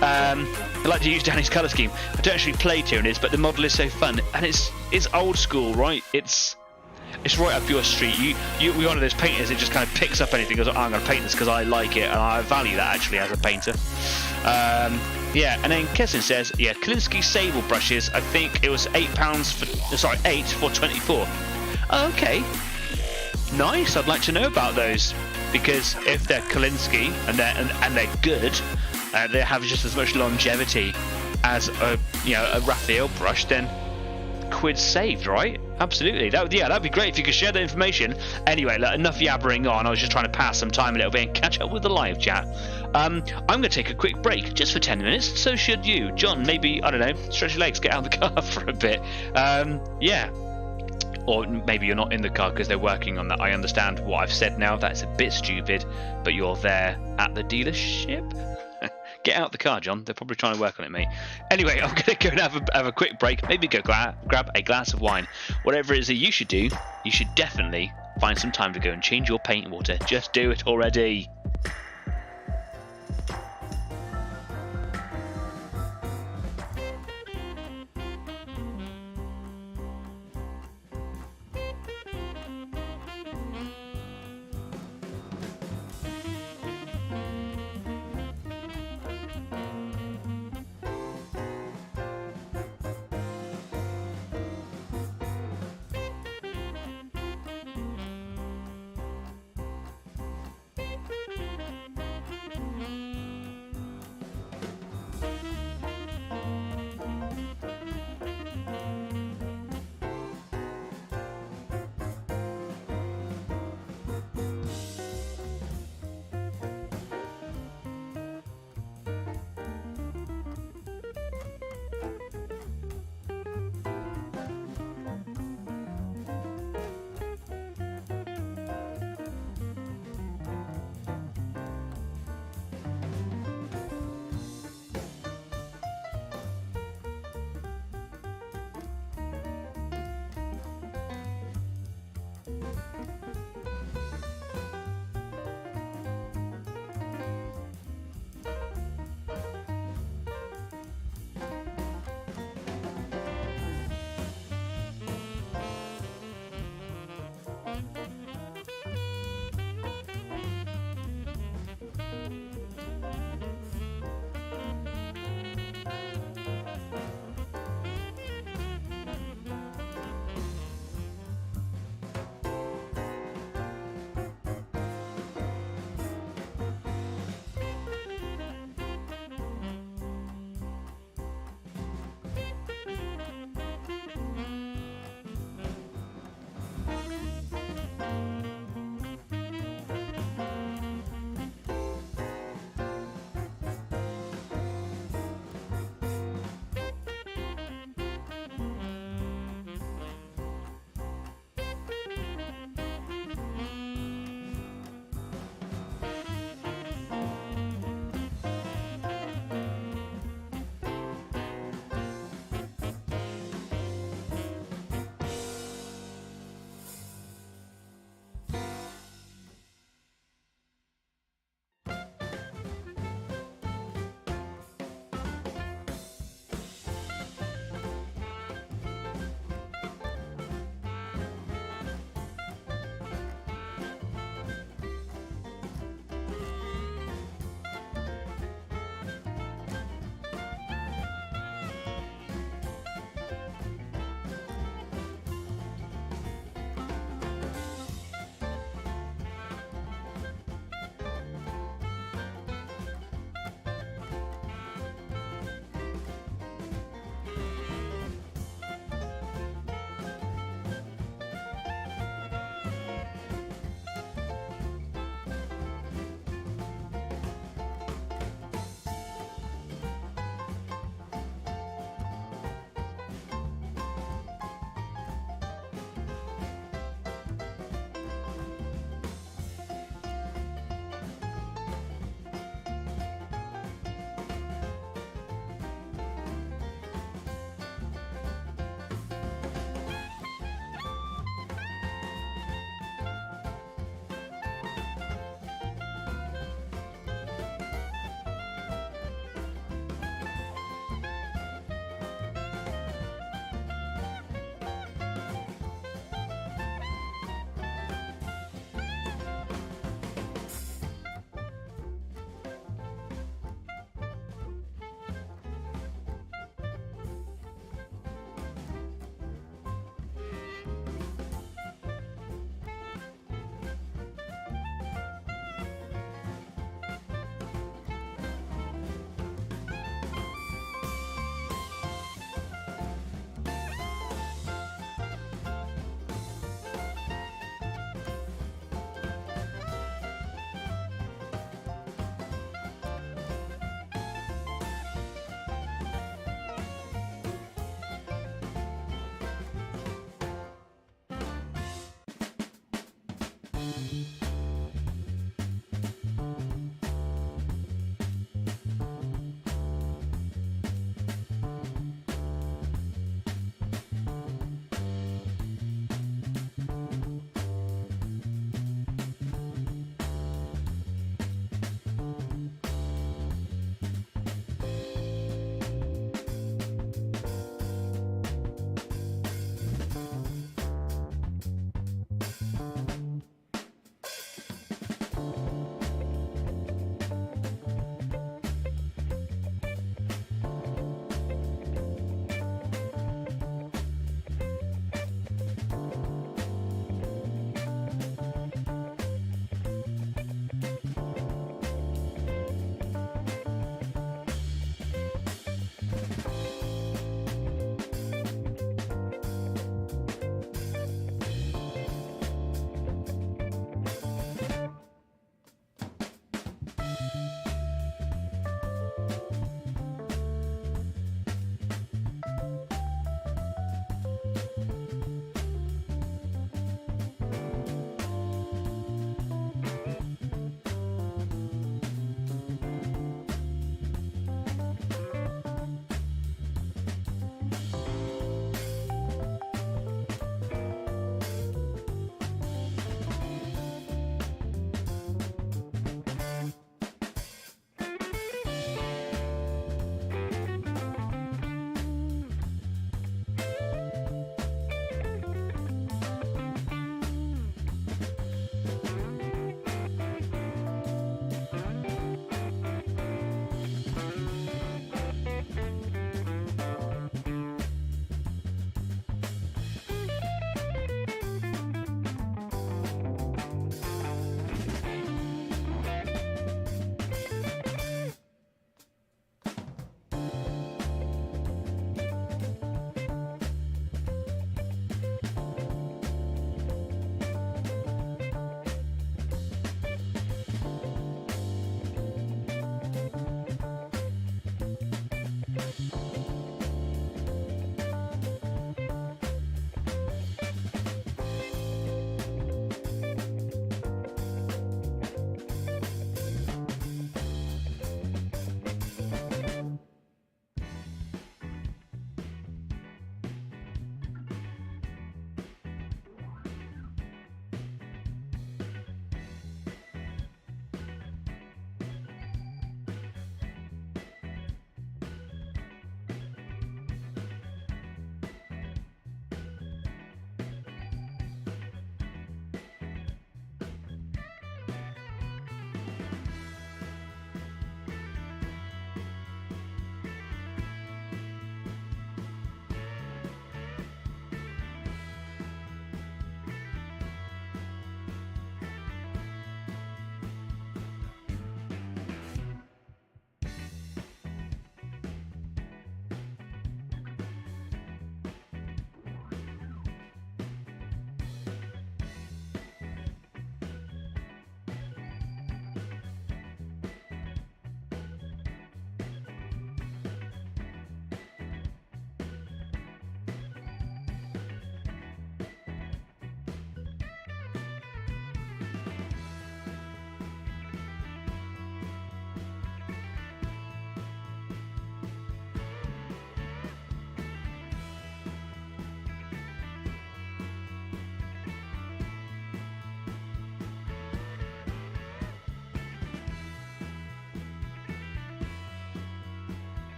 I'd like to use Danny's colour scheme. I don't actually play Tyranids, but the model is so fun and it's old school, right? It's right up your street. You're one of those painters that just kind of picks up anything and goes, oh, I'm going to paint this because I like it, and I value that actually as a painter. Yeah, and then Kessin says, yeah, Kalinski Sable brushes, I think it was £8 8 for 24. Oh, okay. Nice, I'd like to know about those, because if they're Kalinski and they're good, they have just as much longevity as a Raphael brush, then quid's saved, right? Absolutely. That'd be great if you could share that information. Anyway, look, enough yabbering on. I was just trying to pass some time a little bit and catch up with the live chat. I'm going to take a quick break just for 10 minutes. So should you. John, maybe, I don't know, stretch your legs, get out of the car for a bit. Yeah. Or maybe you're not in the car because they're working on that. I understand what I've said now. That's a bit stupid, but you're there at the dealership. Get out the car, John. They're probably trying to work on it, mate. Anyway, I'm going to go and have a quick break. Maybe go grab a glass of wine. Whatever it is that you should do, you should definitely find some time to go and change your paint water. Just do it already.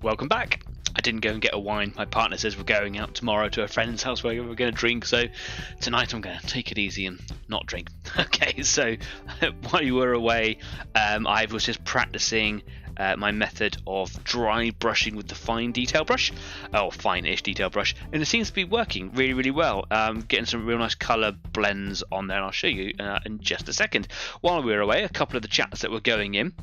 welcome back. I didn't go and get a wine. My partner says we're going out tomorrow to a friend's house where we're going to drink, so tonight I'm going to take it easy and not drink. Okay, so while you were away, I was just practicing my method of dry brushing with the fine detail brush, or fine-ish detail brush, and it seems to be working really, really well. Getting some real nice colour blends on there, and I'll show you in just a second. While we were away, a couple of the chats that were going in,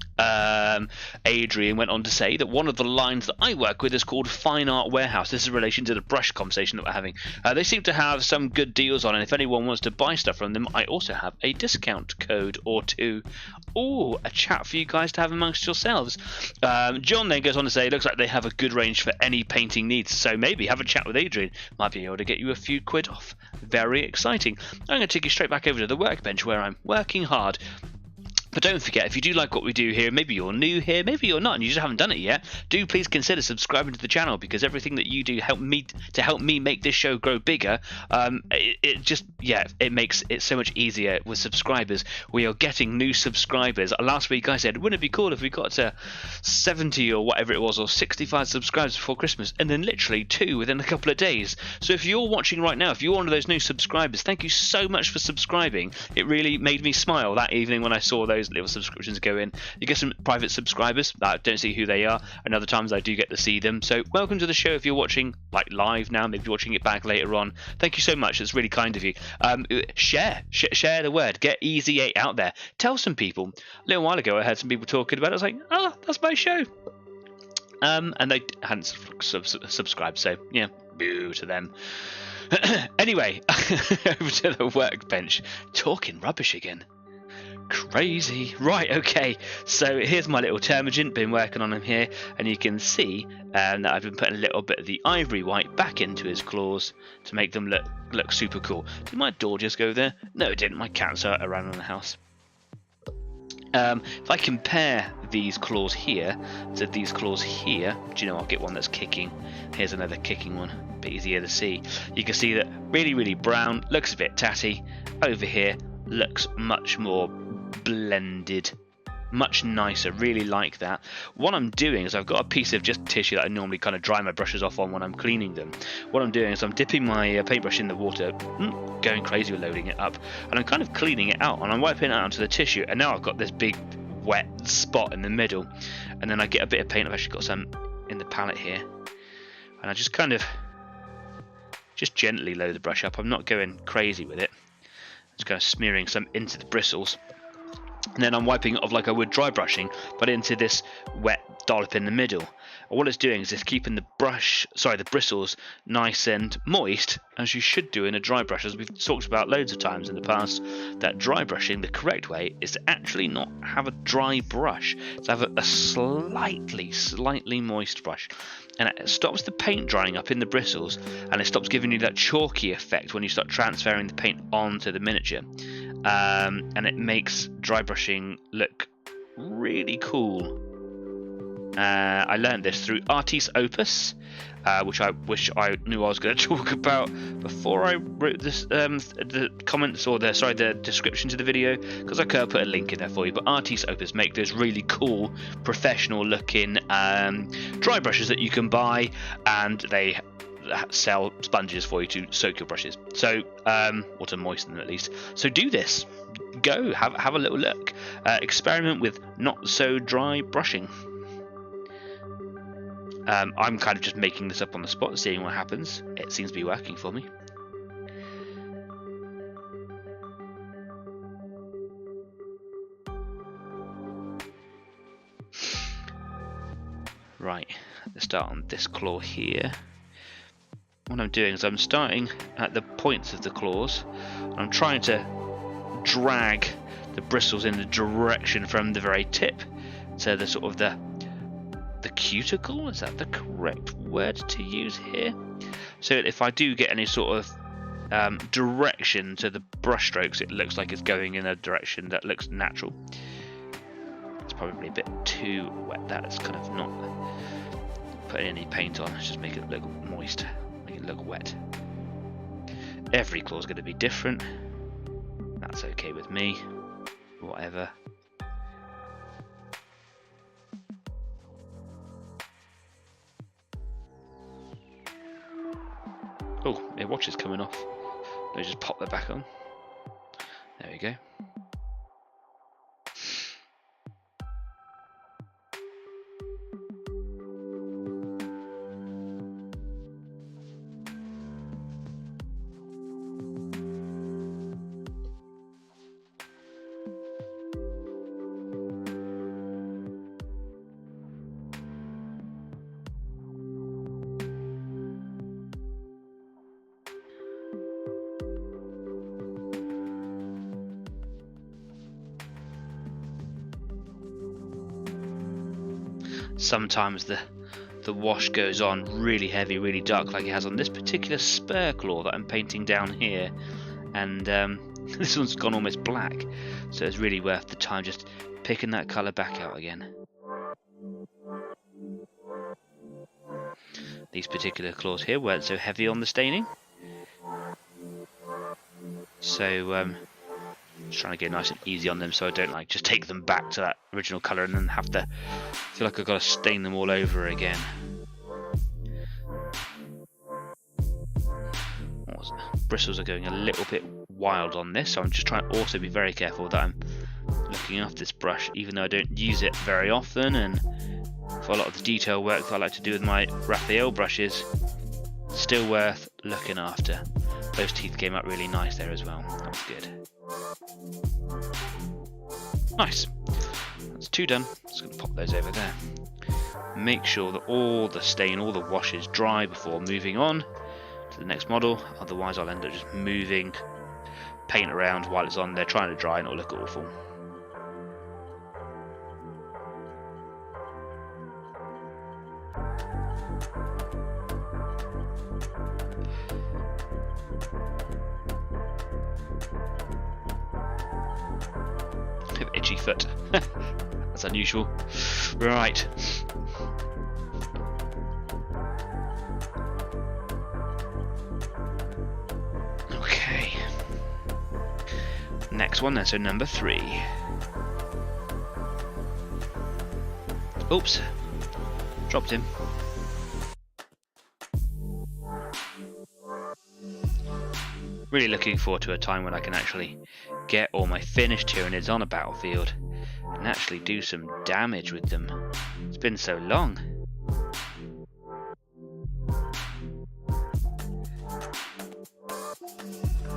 Adrian went on to say that one of the lines that I work with is called Fine Art Warehouse. This is in relation to the brush conversation that we're having. They seem to have some good deals on, and if anyone wants to buy stuff from them, I also have a discount code or two. Ooh, a chat for you guys to have amongst yourselves. John then goes on to say it looks like they have a good range for any painting needs, so maybe have a chat with Adrian, might be able to get you a few quid off. Very exciting. I'm going to take you straight back over to the workbench where I'm working hard. But don't forget, if you do like what we do here, maybe you're new here, maybe you're not and you just haven't done it yet, do please consider subscribing to the channel, because everything that you do help me make this show grow bigger. It makes it so much easier with subscribers. We are getting new subscribers. Last week I said, wouldn't it be cool if we got to 70 or whatever it was, or 65 subscribers before Christmas, and then literally 2 within a couple of days. So if you're watching right now, if you're one of those new subscribers, thank you so much for subscribing. It really made me smile that evening when I saw those little subscriptions go in. You get some private subscribers that I don't see who they are, and other times I do get to see them. So welcome to the show if you're watching like live now, maybe watching it back later on. Thank you so much, it's really kind of you. Share the word, get Easy 8 out there, tell some people. A little while ago I heard some people talking about it. I was like, oh, that's my show, and they hadn't subscribed, so yeah, boo to them. Anyway, over to the workbench, talking rubbish again. Crazy. Right, okay, so here's my little Termagant, been working on him here, and you can see that I've been putting a little bit of the ivory white back into his claws to make them look super cool. Did my door just go there? No, it didn't. My cats are around the house. If I compare these claws here to these claws here, do you know, I'll get one that's kicking. Here's another kicking one, a bit easier to see. You can see that really, really brown, looks a bit tatty. Over here looks much more blended, much nicer, really like that. What I'm doing is I've got a piece of just tissue that I normally kind of dry my brushes off on when I'm cleaning them. What I'm doing is I'm dipping my paintbrush in the water, going crazy with loading it up, and I'm kind of cleaning it out, and I'm wiping it out onto the tissue, and now I've got this big wet spot in the middle. And then I get a bit of paint. I've actually got some in the palette here, and I just kind of gently load the brush up. I'm not going crazy with it. I'm just kind of smearing some into the bristles. And then I'm wiping it off like I would dry brushing, but into this wet dollop in the middle. And what it's doing is it's keeping the bristles nice and moist, as you should do in a dry brush. As we've talked about loads of times in the past, that dry brushing, the correct way, is to actually not have a dry brush, to have a slightly moist brush. And it stops the paint drying up in the bristles, and it stops giving you that chalky effect when you start transferring the paint onto the miniature. And it makes dry brushing look really cool. I learned this through Artis Opus, which I wish I knew I was going to talk about before I wrote this, the comments, or the description to the video, because I could have put a link in there for you. But Artis Opus make those really cool, professional looking dry brushes that you can buy, and they sell sponges for you to soak your brushes, so or to moisten them at least. So do this, go have a little look, experiment with not so dry brushing. I'm kind of just making this up on the spot, seeing what happens. It seems to be working for me. Right, let's start on this claw here. What I'm doing is I'm starting at the points of the claws. I'm trying to drag the bristles in the direction from the very tip to the sort of the cuticle. Is that the correct word to use here? So if I do get any sort of direction to the brush strokes, it looks like it's going in a direction that looks natural. It's probably a bit too wet. That's kind of not putting any paint on. Let's just make it look moist. Look wet. Every claw is going to be different. That's okay with me. Whatever. My watch is coming off. Let me just pop that back on. There we go. Sometimes the wash goes on really heavy, really dark, like it has on this particular spur claw that I'm painting down here, and this one's gone almost black, so it's really worth the time just picking that colour back out again. These particular claws here weren't so heavy on the staining, so just trying to get nice and easy on them so I don't like just take them back to that original colour and then have to feel like I've got to stain them all over again. Bristles are going a little bit wild on this, so I'm just trying to also be very careful that I'm looking after this brush, even though I don't use it very often, and for a lot of the detail work that I like to do with my Raphael brushes, still worth looking after. Those teeth came out really nice there as well. That was good. Nice. That's 2 done. Just going to pop those over there. Make sure that all the stain, all the wash is dry before moving on to the next model. Otherwise I'll end up just moving paint around while it's on there trying to dry and it'll look awful. Itchy foot. That's unusual. Right. Okay. Next one then, so number 3. Oops. Dropped him. Really looking forward to a time when I can actually get all my finished Tyranids on a battlefield and actually do some damage with them. It's been so long.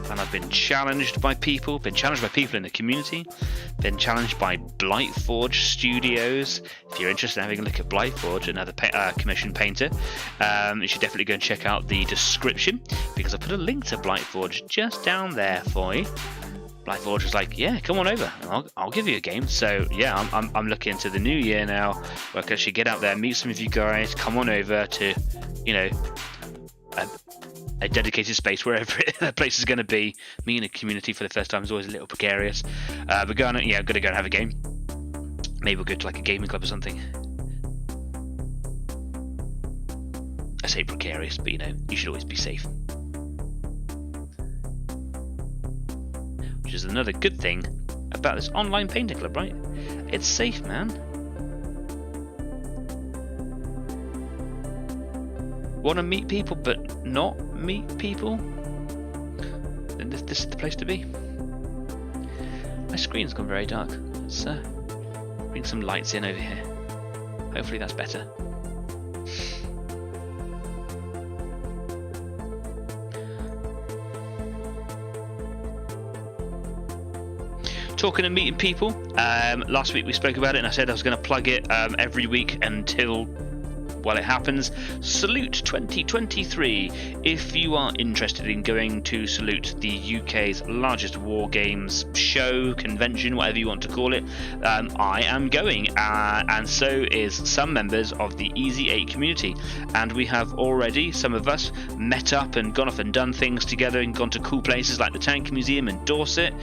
And I've been challenged by people, in the community, been challenged by Blightforge Studios. If you're interested in having a look at Blightforge, another commissioned painter, you should definitely go and check out the description, because I put a link to Blightforge just down there for you. Blightforge was like, yeah, come on over, and I'll give you a game. So yeah, I'm looking into the new year now, where I can actually get out there, meet some of you guys, come on over to, you know, a dedicated space wherever that place is going to be. Me in a community for the first time is always a little precarious, but I'm going to go and have a game. Maybe we'll go to like a gaming club or something. I say precarious, but you know, you should always be safe. Which is another good thing about this online painting club, right? It's safe, man. Want to meet people but not meet people? Then this is the place to be. My screen's gone very dark. Let's bring some lights in over here. Hopefully that's better. Talking and meeting people. Last week we spoke about it and I said I was going to plug it every week until, well, it happens. Salute 2023. If you are interested in going to Salute, the UK's largest war games show, convention, whatever you want to call it, I am going, and so is some members of the Easy 8 community. And we have already, some of us, met up and gone off and done things together and gone to cool places like the Tank Museum in Dorset,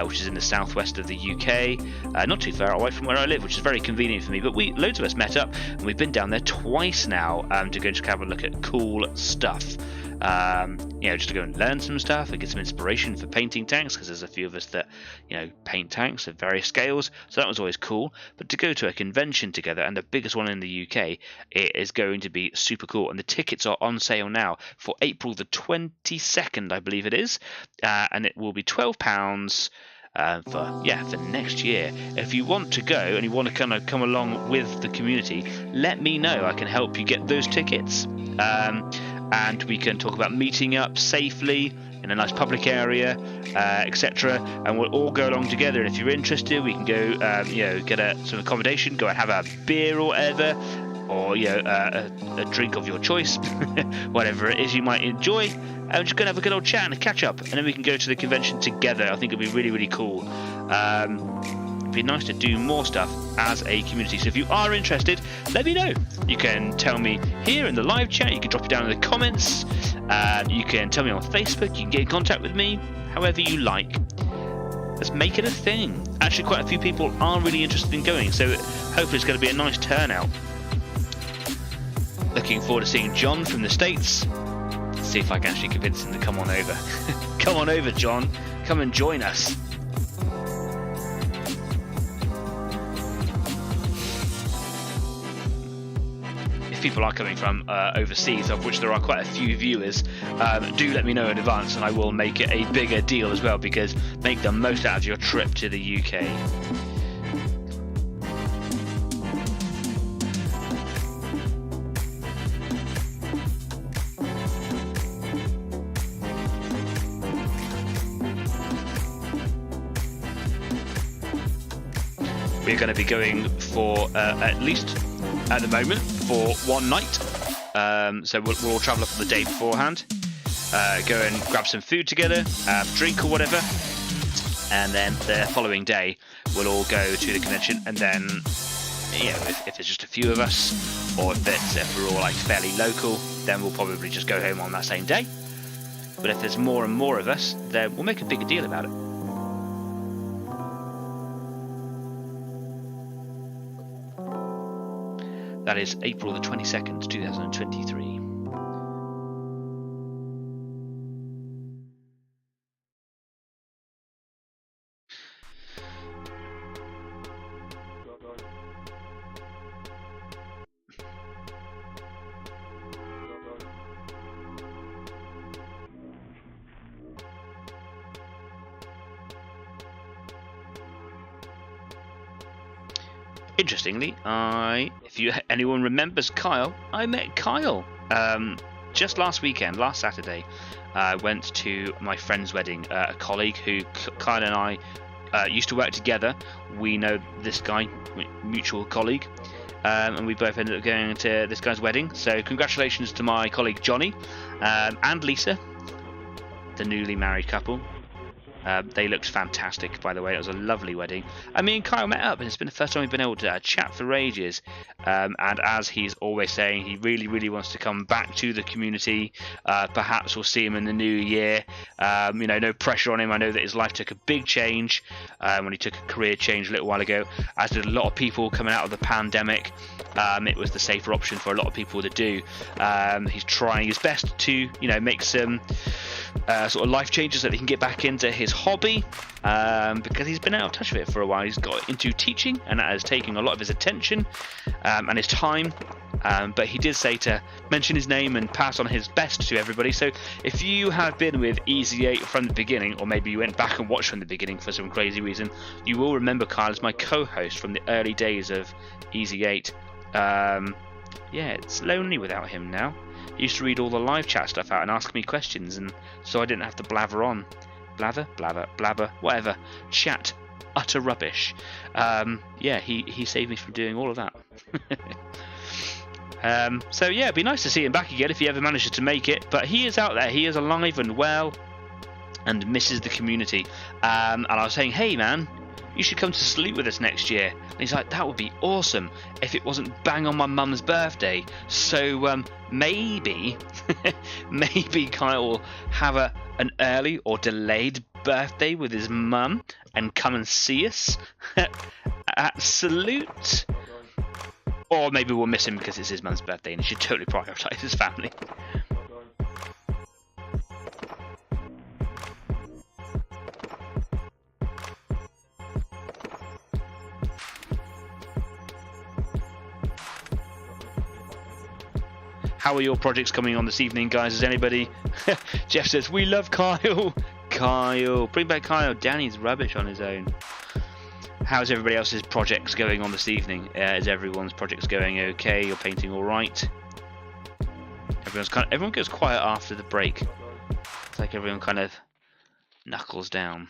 which is in the southwest of the UK, not too far away from where I live, which is very convenient for me. But loads of us met up and we've been down there twice now to go and have a look at cool stuff. You know, just to go and learn some stuff and get some inspiration for painting tanks, because there's a few of us that, you know, paint tanks of various scales, so that was always cool. But to go to a convention together, and the biggest one in the UK, it is going to be super cool, and the tickets are on sale now for April the 22nd, I believe it is, and it will be £12 for next year. If you want to go and you want to kind of come along with the community, let me know. I can help you get those tickets, and we can talk about meeting up safely in a nice public area, etc. And we'll all go along together. And if you're interested, we can go, you know, get some accommodation, go and have a beer or whatever, or you know, a drink of your choice, whatever it is you might enjoy. And we're just going to have a good old chat and a catch up, and then we can go to the convention together. I think it'll be really, really cool. It'd be nice to do more stuff as a community. So if you are interested, let me know. You can tell me here in the live chat. You can drop it down in the comments. You can tell me on Facebook. You can get in contact with me however you like. Let's make it a thing. Actually, quite a few people are really interested in going, so hopefully it's going to be a nice turnout. Looking forward to seeing John from the States. See if I can actually convince him to come on over. Come on over, John. Come and join us. If people are coming from overseas, of which there are quite a few viewers, do let me know in advance, and I will make it a bigger deal as well, because make the most out of your trip to the UK. We're going to be going for at least at the moment for one night, so we'll all travel up on the day beforehand, go and grab some food together, drink or whatever, and then the following day we'll all go to the convention. And then, you know, if there's just a few of us, or if we're all like fairly local, then we'll probably just go home on that same day. But if there's more and more of us, then we'll make a bigger deal about it. That is April the 22nd, 2023. Interestingly, if anyone remembers Kyle, I met Kyle just last weekend, last Saturday. I went to my friend's wedding, a colleague who Kyle and I used to work together. We know this guy, mutual colleague, and we both ended up going to this guy's wedding. So congratulations to my colleague Johnny and Lisa, the newly married couple. They looked fantastic, by the way. It was a lovely wedding. And me and Kyle met up, and it's been the first time we've been able to chat for ages. And as he's always saying, he really, really wants to come back to the community. Perhaps we'll see him in the new year. You know, no pressure on him. I know that his life took a big change when he took a career change a little while ago, as did a lot of people coming out of the pandemic. It was the safer option for a lot of people to do. He's trying his best to, you know, make some sort of life changes so that he can get back into his hobby, because he's been out of touch with it for a while. He's got into teaching, and that is taking a lot of his attention and his time. But he did say to mention his name and pass on his best to everybody. So if you have been with Easy 8 from the beginning, or maybe you went back and watched from the beginning for some crazy reason, you will remember Kyle as my co-host from the early days of Easy 8. Yeah, it's lonely without him now. He used to read all the live chat stuff out and ask me questions, and so I didn't have to blather on. Blabber, whatever. Chat. Utter rubbish. Yeah, he saved me from doing all of that. So yeah, it'd be nice to see him back again if he ever manages to make it. But he is out there. He is alive and well, and misses the community. And I was saying, hey man, you should come to Salute with us next year. And he's like, that would be awesome if it wasn't bang on my mum's birthday. So maybe Kyle will have an early or delayed birthday with his mum and come and see us at Salute. Or maybe we'll miss him because it's his mum's birthday and he should totally prioritise his family. How are your projects coming on this evening, guys? Is anybody? Jeff says, we love Kyle. Kyle. Bring back Kyle. Danny's rubbish on his own. How's everybody else's projects going on this evening? Is everyone's projects going okay? You're painting all right? Everyone goes quiet after the break. It's like everyone kind of knuckles down.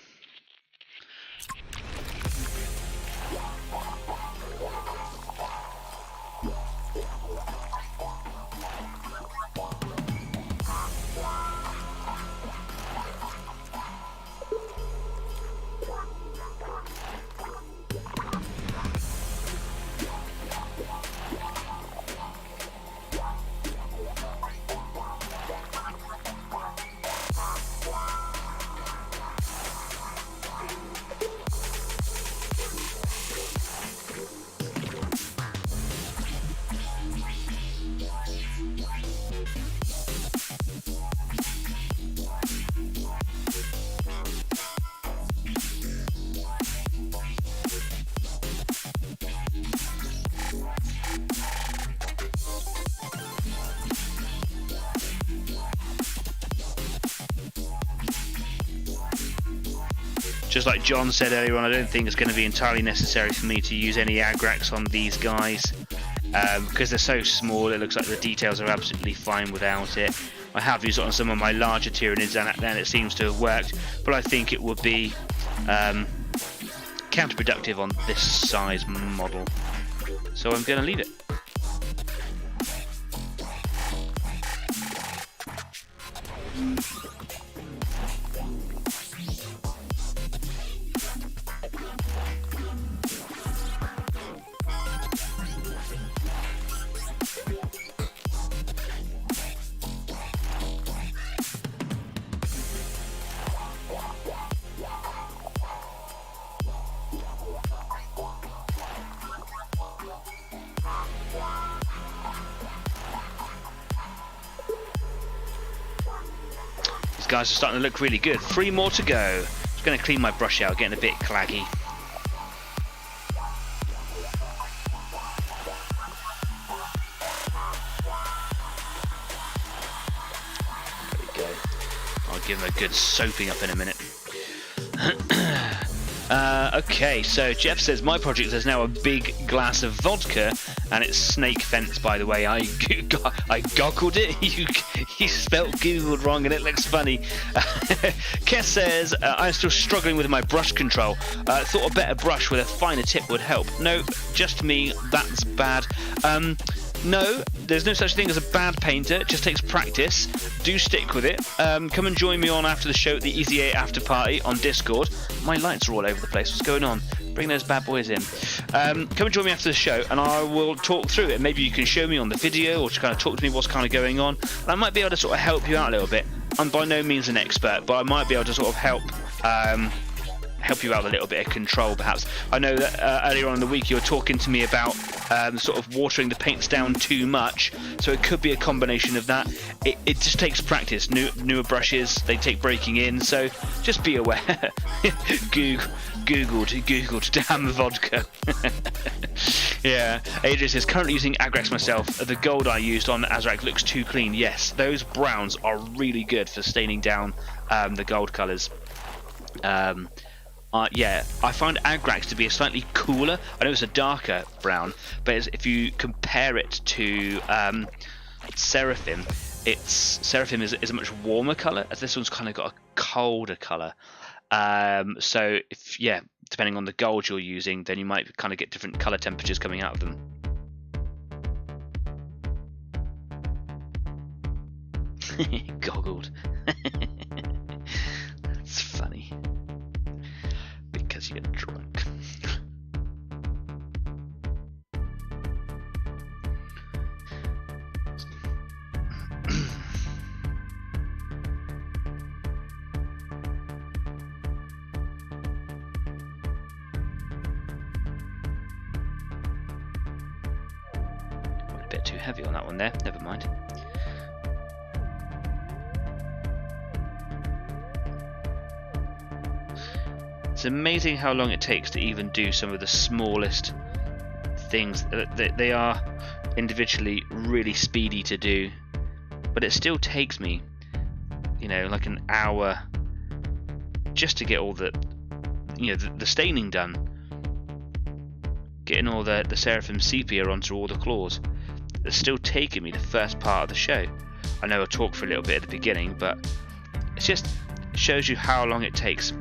Just like John said earlier on, I don't think it's going to be entirely necessary for me to use any agrax on these guys because they're so small. It looks like the details are absolutely fine without it. I have used it on some of my larger Tyranids and it seems to have worked, but I think it would be counterproductive on this size model. So I'm going to leave it. Guys are starting to look really good. 3 more to go. Just going to clean my brush out, getting a bit claggy. There we go. I'll give them a good soaping up in a minute. Okay, so Jeff says my project is now a big glass of vodka, and it's snake fence, by the way. I goggled it. You spelt Googled wrong, and it looks funny. Kes says I'm still struggling with my brush control. Thought a better brush with a finer tip would help. No, just me. That's bad. No, there's no such thing as a bad painter. It just takes practice. Do stick with it. Come and join me on after the show at the Easy 8 after party on Discord. My lights are all over the place. What's going on? Bring those bad boys in. Come and join me after the show and I will talk through it. Maybe you can show me on the video or just kind of talk to me what's kind of going on. And I might be able to sort of help you out a little bit. I'm by no means an expert, but I might be able to sort of help you out a little bit of control perhaps. I know that earlier on in the week you were talking to me about sort of watering the paints down too much, so it could be a combination of that. It just takes practice. Newer brushes, they take breaking in, so just be aware. Googled damn vodka. Yeah, Adrian says currently using Agrax myself. The gold I used on Azrak looks too clean. Yes, those browns are really good for staining down the gold colours. Yeah, I find Agrax to be a slightly cooler. I know it's a darker brown, but if you compare it to Seraphim, Seraphim is a much warmer colour, as this one's kind of got a colder colour. So depending on the gold you're using, then you might kind of get different colour temperatures coming out of them. Goggled. That's funny. Because you're drunk. A bit too heavy on that one there, never mind. It's amazing how long it takes to even do some of the smallest things. They are individually really speedy to do. but it still takes me, you know, like an hour just to get all the, you know, the staining done, getting all the seraphim sepia onto all the claws. It's still taking me the first part of the show. I know I talked for a little bit at the beginning, but it just shows you how long it takes.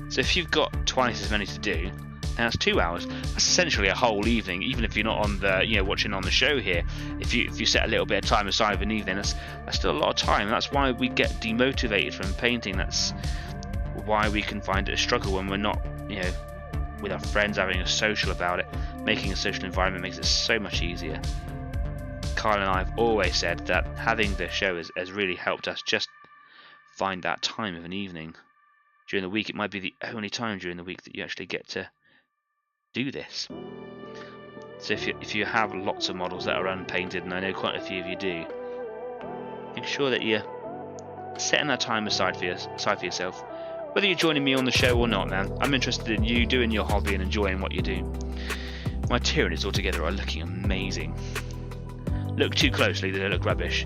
So if you've got twice as many to do, now it's 2 hours. That's essentially a whole evening. Even if you're not on the, you know, watching on the show here, if you set a little bit of time aside of an evening, that's still a lot of time. That's why we get demotivated from painting. That's why we can find it a struggle when we're not, you know, with our friends having a social about it. Making a social environment makes it so much easier. Kyle and I have always said that having the show has really helped us just find that time of an evening. During the week, it might be the only time during the week that you actually get to do this. So if you have lots of models that are unpainted, and I know quite a few of you do, make sure that you're setting that time aside for yourself. Whether you're joining me on the show or not, man, I'm interested in you doing your hobby and enjoying what you do. My Tyranids altogether are looking amazing. Look too closely, they look rubbish.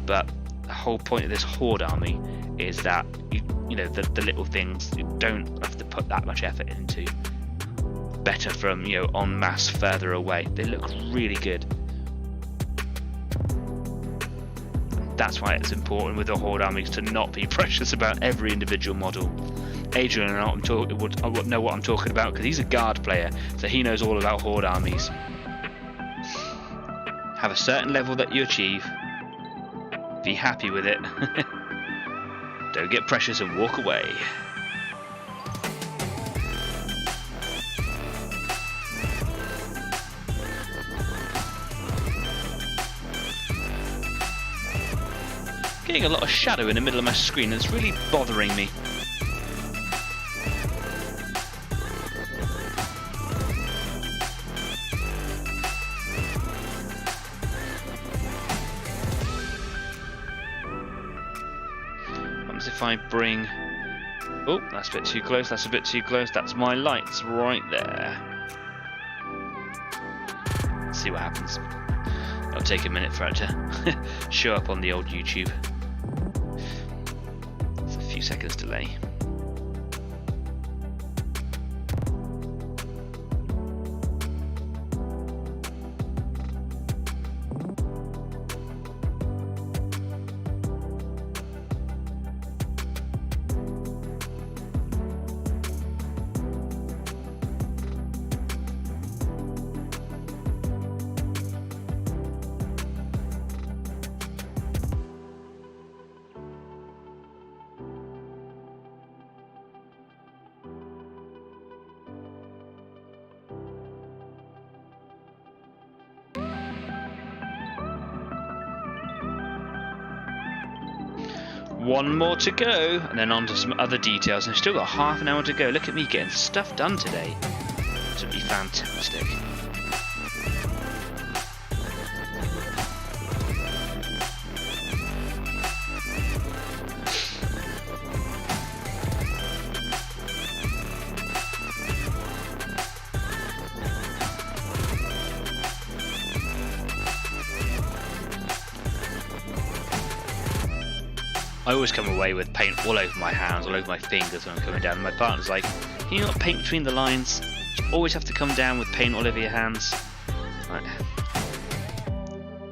But the whole point of this Horde army is that you know the little things you don't have to put that much effort into. Better from, you know, en masse further away. They look really good. That's why it's important with the Horde armies to not be precious about every individual model. Adrian and I would know what I'm talking about because he's a guard player, so he knows all about Horde armies. Have a certain level that you achieve. Be happy with it. Don't get precious and walk away. Getting a lot of shadow in the middle of my screen, and it's really bothering me. What if I bring... Oh, that's a bit too close, that's a bit too close. That's my lights right there. Let's see what happens. It'll take a minute for it to show up on the old YouTube. It's a few seconds delay. One more to go, and then on to some other details. And I've still got half an hour to go. Look at me getting stuff done today. This would be fantastic. I always come away with paint all over my hands, all over my fingers when I'm coming down. And my partner's like, can you not paint between the lines? Do you always have to come down with paint all over your hands? Like,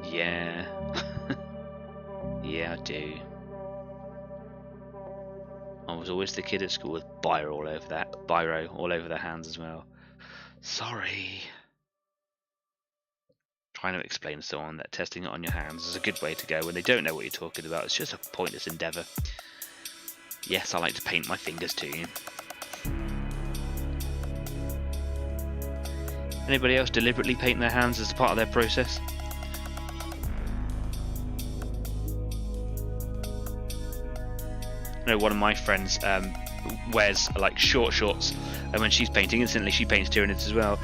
yeah. Yeah, I do. I was always the kid at school with biro all over their hands as well. Sorry. Trying to explain to someone that testing it on your hands is a good way to go when they don't know what you're talking about. It's just a pointless endeavour. Yes, I like to paint my fingers too. Anybody else deliberately paint their hands as part of their process? I know one of my friends wears like short shorts, and when she's painting, instantly she paints Tyranids as well.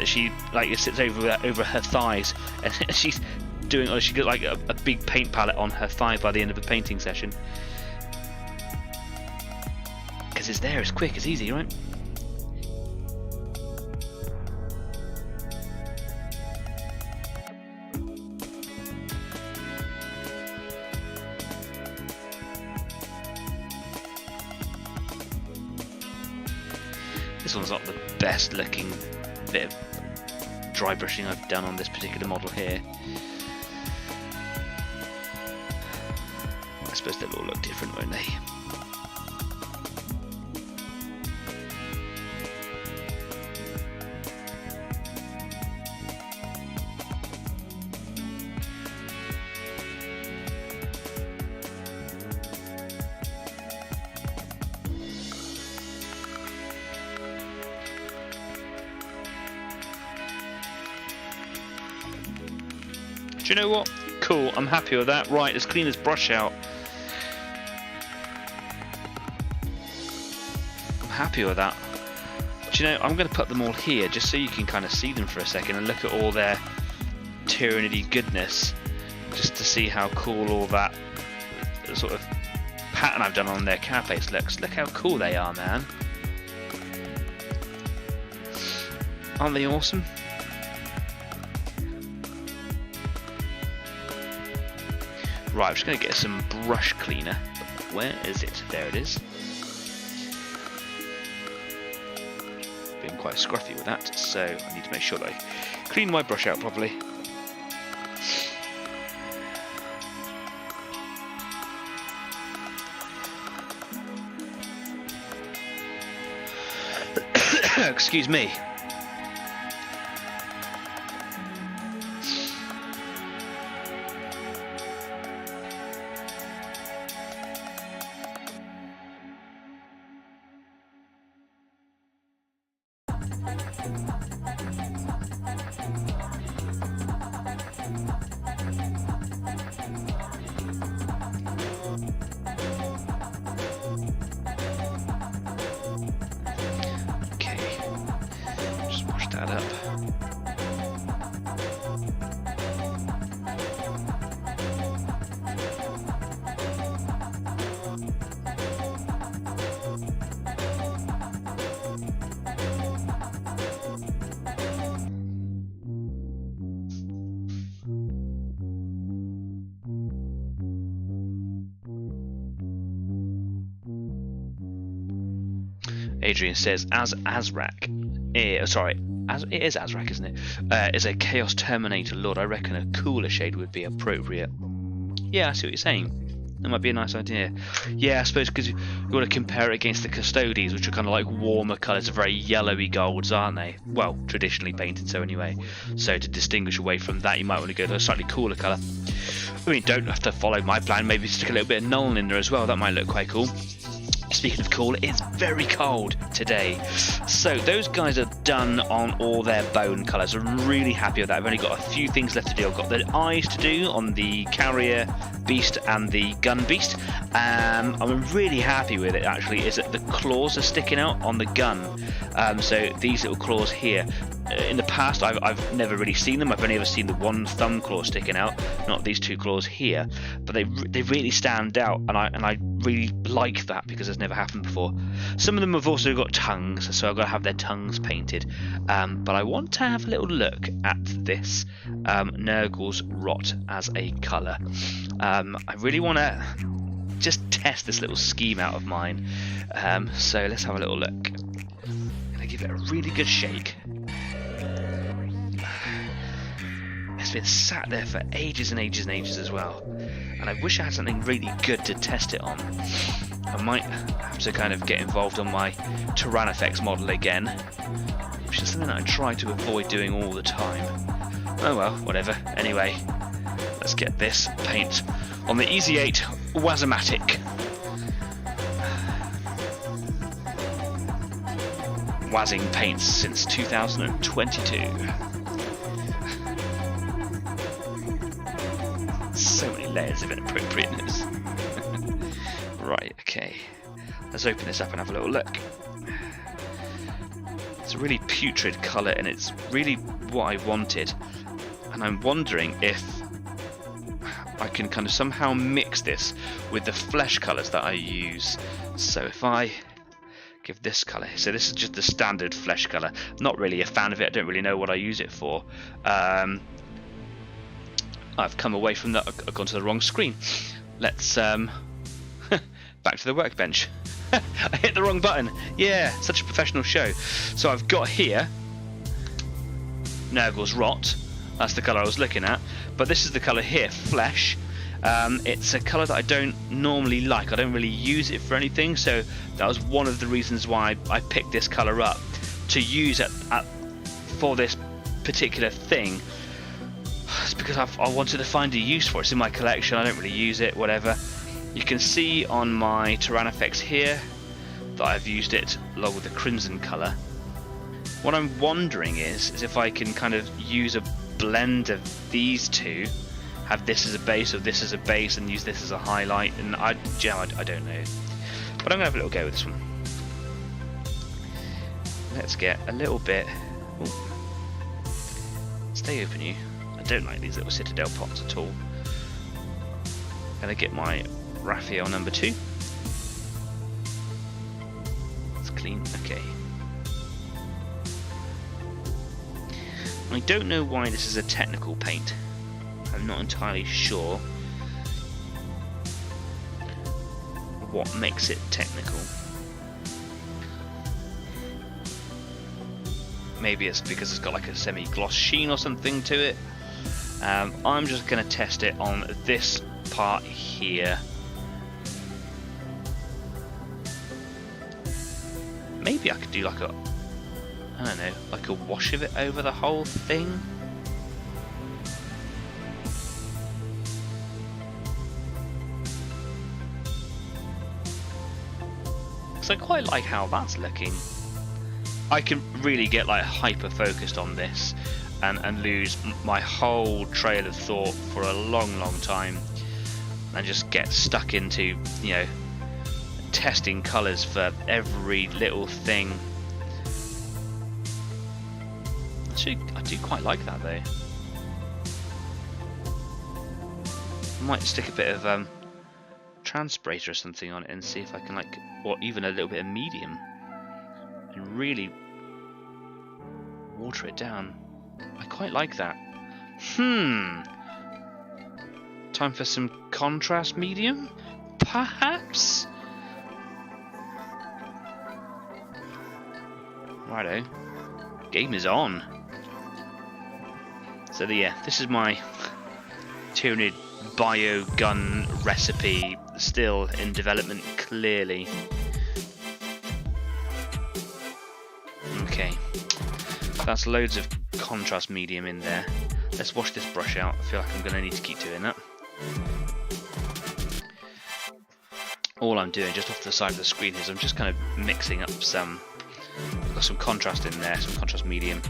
She like sits over her thighs, and she's doing, or she got like a big paint palette on her thigh by the end of a painting session. Because it's there, it's quick, it's easy, right? This one's not the best looking bit of dry brushing I've done on this particular model here. I suppose they'll all look different, won't they? Do you know what? Cool, I'm happy with that. Right, let's clean this brush out. I'm happy with that. Do you know, I'm going to put them all here just so you can kind of see them for a second and look at all their tyranny goodness, just to see how cool all that sort of pattern I've done on their carapace looks. Look how cool they are, man. Aren't they awesome? Right, I'm just going to get some brush cleaner. Where is it? There it is. Being quite scruffy with that, so I need to make sure that I clean my brush out properly. Excuse me. That up. Adrian says, as Azrak, as it is Azrak, isn't it? Is a Chaos Terminator Lord. I reckon a cooler shade would be appropriate. Yeah, I see what you're saying. That might be a nice idea. Yeah, I suppose because you want to compare it against the Custodies, which are kind of like warmer colours, very yellowy golds, aren't they? Well, traditionally painted so anyway. So to distinguish away from that, you might want to go to a slightly cooler colour. I mean, don't have to follow my plan. Maybe stick a little bit of Nuln in there as well. That might look quite cool. Speaking of cool, it's very cold today. So those guys are done on all their bone colours. I'm really happy with that. I've only got a few things left to do. I've got the eyes to do on the carrier beast and the gun beast. I'm really happy with it actually, is that the claws are sticking out on the gun. So these little claws here. In the past I've never really seen them. I've only ever seen the one thumb claw sticking out, not these two claws here, but they really stand out, and I really like that because it's never happened before. Some of them have also got tongues, so I've got to have their tongues painted, but I want to have a little look at this Nurgle's Rot as a colour. I really want to just test this little scheme out of mine, so let's have a little look. I'm going to give it a really good shake. It's been sat there for ages and ages and ages as well, and I wish I had something really good to test it on. I might have to kind of get involved on my Tyrannofex model again, which is something that I try to avoid doing all the time. Oh well, whatever. Anyway, let's get this paint on the Easy 8 Wazomatic. Wazzing paints since 2022. So many layers of inappropriateness. Right, okay. Let's open this up and have a little look. It's a really putrid colour, and it's really what I wanted. And I'm wondering if I can kind of somehow mix this with the flesh colours that I use. So if I give this colour, so this is just the standard flesh colour. Not really a fan of it. I don't really know what I use it for. I've come away from that. I've gone to the wrong screen. Let's back to the workbench. I hit the wrong button. Yeah, such a professional show. So I've got here Nurgle's Rot. That's the colour I was looking at. But this is the colour here, Flesh. It's a colour that I don't normally like. I don't really use it for anything. So that was one of the reasons why I picked this colour up to use for this particular thing. It's because I wanted to find a use for it. It's in my collection. I don't really use it, whatever. You can see on my Tyrannofex here that I've used it along with the crimson colour. What I'm wondering is if I can kind of use a blend of these two, have this as a base or this as a base, and use this as a highlight. And I don't know, but I'm gonna have a little go with this one. Let's get a little bit. Ooh. Stay open, you. I don't like these little citadel pots at all. Gonna get my Raphael number 2. It's clean. Okay. I don't know why this is a technical paint. I'm not entirely sure what makes it technical. Maybe it's because it's got like a semi-gloss sheen or something to it. I'm just going to test it on this part here. Maybe I could do like a, I don't know, like a wash of it over the whole thing. Because I quite like how that's looking. I can really get like hyper focused on this and lose my whole trail of thought for a long time, and just get stuck into, you know, testing colours for every little thing. Actually, I do quite like that though. I might stick a bit of transpirator or something on it and see if I can, like, or even a little bit of medium, and really water it down. I quite like that. Time for some contrast medium, perhaps? Righto. Game is on. So yeah, this is my Tyranid bio gun recipe, still in development clearly. Okay, that's loads of contrast medium in there. Let's wash this brush out. I feel like I'm going to need to keep doing that. All I'm doing just off the side of the screen is I'm just kind of mixing up some, I've got some contrast in there, some contrast medium.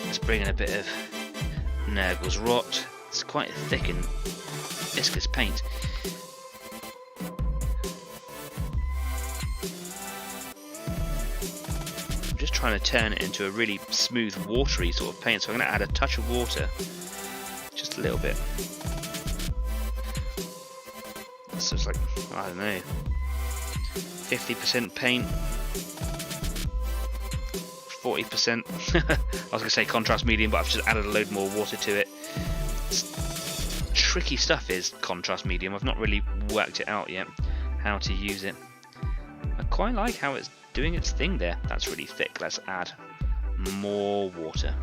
Let's bring in a bit of Nurgle's Rot. It's quite a thick and viscous paint. I'm just trying to turn it into a really smooth, watery sort of paint, so I'm going to add a touch of water, just a little bit. So it's like, I don't know, 50% paint, 40%. I was going to say contrast medium, but I've just added a load more water to it. It's tricky stuff is contrast medium. I've not really worked it out yet, how to use it. I quite like how it's doing its thing there. That's really thick. Let's add more water.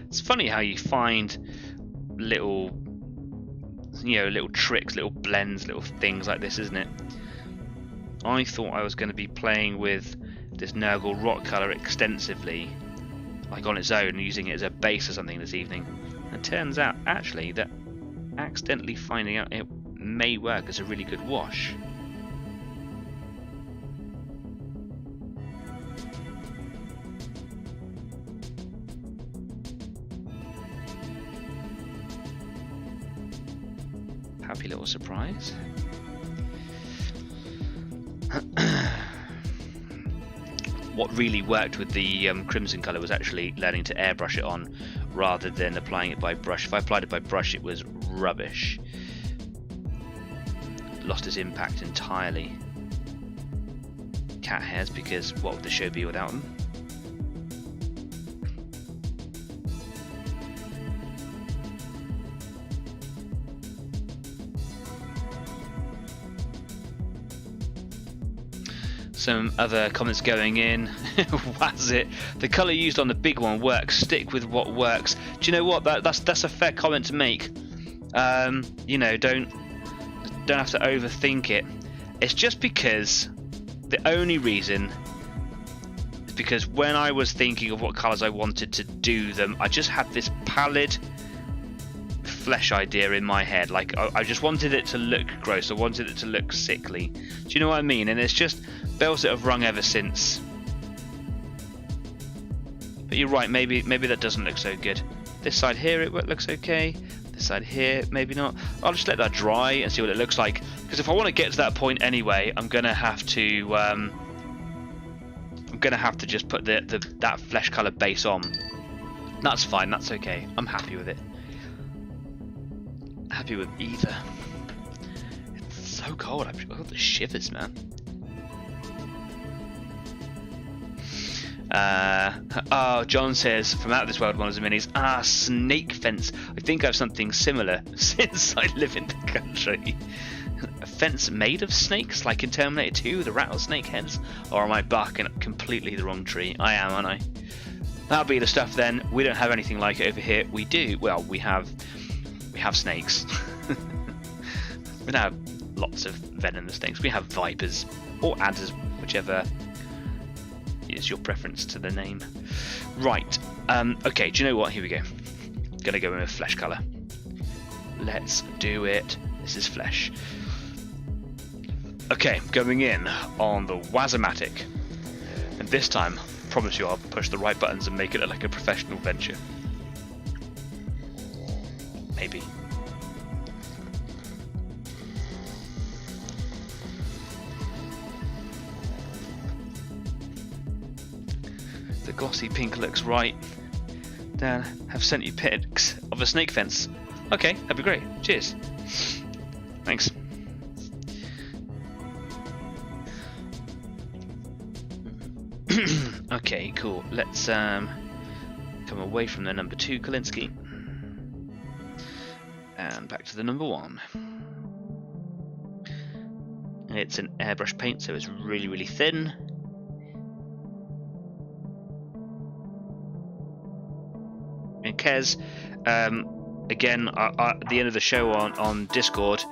It's funny how you find little, you know, little tricks, little blends, little things like this, isn't it? I thought I was going to be playing with this Nurgle Rot colour extensively, like on its own, using it as a base or something this evening. And it turns out, actually, that accidentally finding out it may work as a really good wash. happy little surprise. What really worked with the crimson colour was actually learning to airbrush it on rather than applying it by brush. If I applied it by brush, it was rubbish. Lost its impact entirely. Cat hairs, because what would the show be without them? Some other comments going in. Was it? The colour used on the big one works. Stick with what works. Do you know what? That's a fair comment to make. You know, don't have to overthink it. It's just because the only reason is because when I was thinking of what colours I wanted to do them, I just had this pallid flesh idea in my head. Like I just wanted it to look gross. I wanted it to look sickly. Do you know what I mean? And it's just bells that have rung ever since. But you're right, maybe that doesn't look so good. This side here it looks okay. This side here maybe not. I'll just let that dry and see what it looks like. Because if I want to get to that point anyway, I'm gonna have to just put that flesh color base on. That's fine. That's okay. I'm happy with it. Happy with either. It's so cold. I've got the shivers, man. Oh, John says from Out of This World, one of the minis. Snake fence. I think I have something similar since I live in the country. A fence made of snakes, like in Terminator 2, the rattlesnake heads? Or am I barking up completely the wrong tree? I am, aren't I? That'll be the stuff then. We don't have anything like it over here. We do. Well, we have snakes. We don't have lots of venomous snakes. We have vipers or adders, whichever is your preference to the name. Right. Okay, do you know what? Here we go. Gonna go in with flesh colour. Let's do it. This is flesh. Okay, going in on the Wazomatic. And this time, I promise you I'll push the right buttons and make it look like a professional venture. Maybe. The glossy pink looks right. Dan, have sent you pics of a snake fence. Okay, that'd be great. Cheers. Thanks. Okay, cool. Let's come away from the number 2 Kolinsky and back to the number 1. It's an airbrush paint, so it's really, really thin. And Kez, again, at the end of the show on Discord,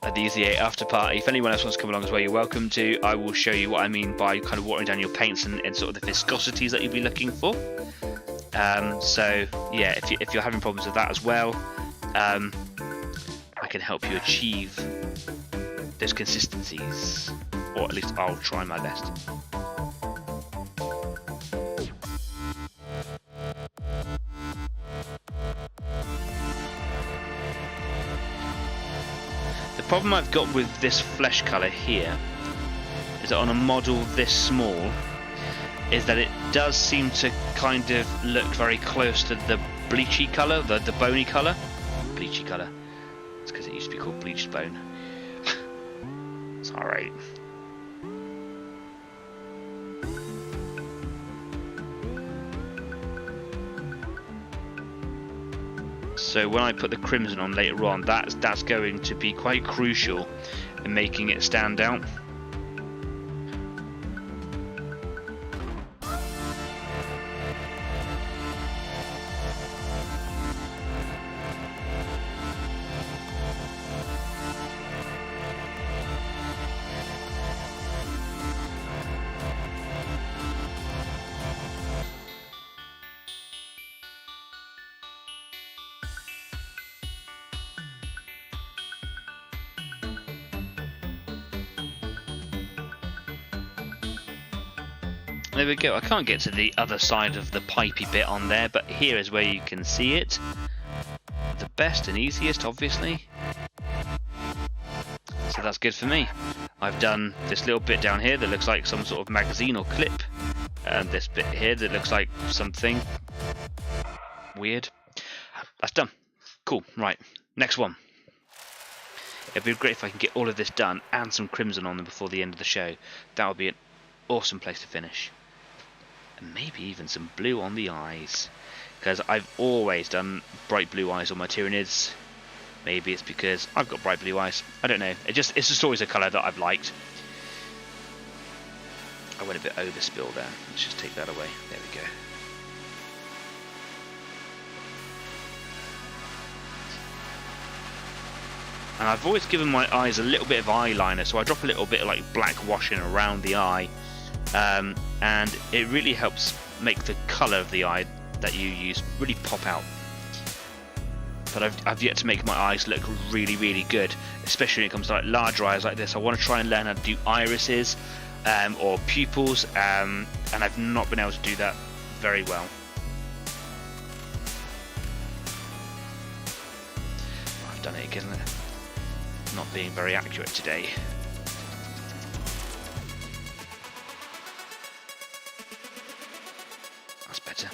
at the Easy 8 after party, if anyone else wants to come along as well, you're welcome to. I will show you what I mean by kind of watering down your paints and sort of the viscosities that you'll be looking for. So yeah, if you're having problems with that as well, I can help you achieve those consistencies, or at least I'll try my best. The problem I've got with this flesh colour here is that on a model this small is that it does seem to kind of look very close to the bleachy colour, the bony colour. Bleachy colour. It's because it used to be called bleached bone. It's alright. So when I put the crimson on later on, that's going to be quite crucial in making it stand out. There we go. I can't get to the other side of the pipey bit on there, but here is where you can see it. The best and easiest, obviously. So that's good for me. I've done this little bit down here that looks like some sort of magazine or clip, and this bit here that looks like something weird. That's done. Cool. Right, next one. It'd be great if I can get all of this done and some crimson on them before the end of the show. That would be an awesome place to finish. And maybe even some blue on the eyes, because I've always done bright blue eyes on my Tyranids. Maybe it's because I've got bright blue eyes. I don't know. It's just always a colour that I've liked. I went a bit overspill there. Let's just take that away. There we go. And I've always given my eyes a little bit of eyeliner, so I drop a little bit of like black washing around the eye, and it really helps make the colour of the eye that you use really pop out. But I've yet to make my eyes look really, really good, especially when it comes to like larger eyes like this. I want to try and learn how to do irises or pupils, and I've not been able to do that very well. I've done it again. Not being very accurate today. That's better.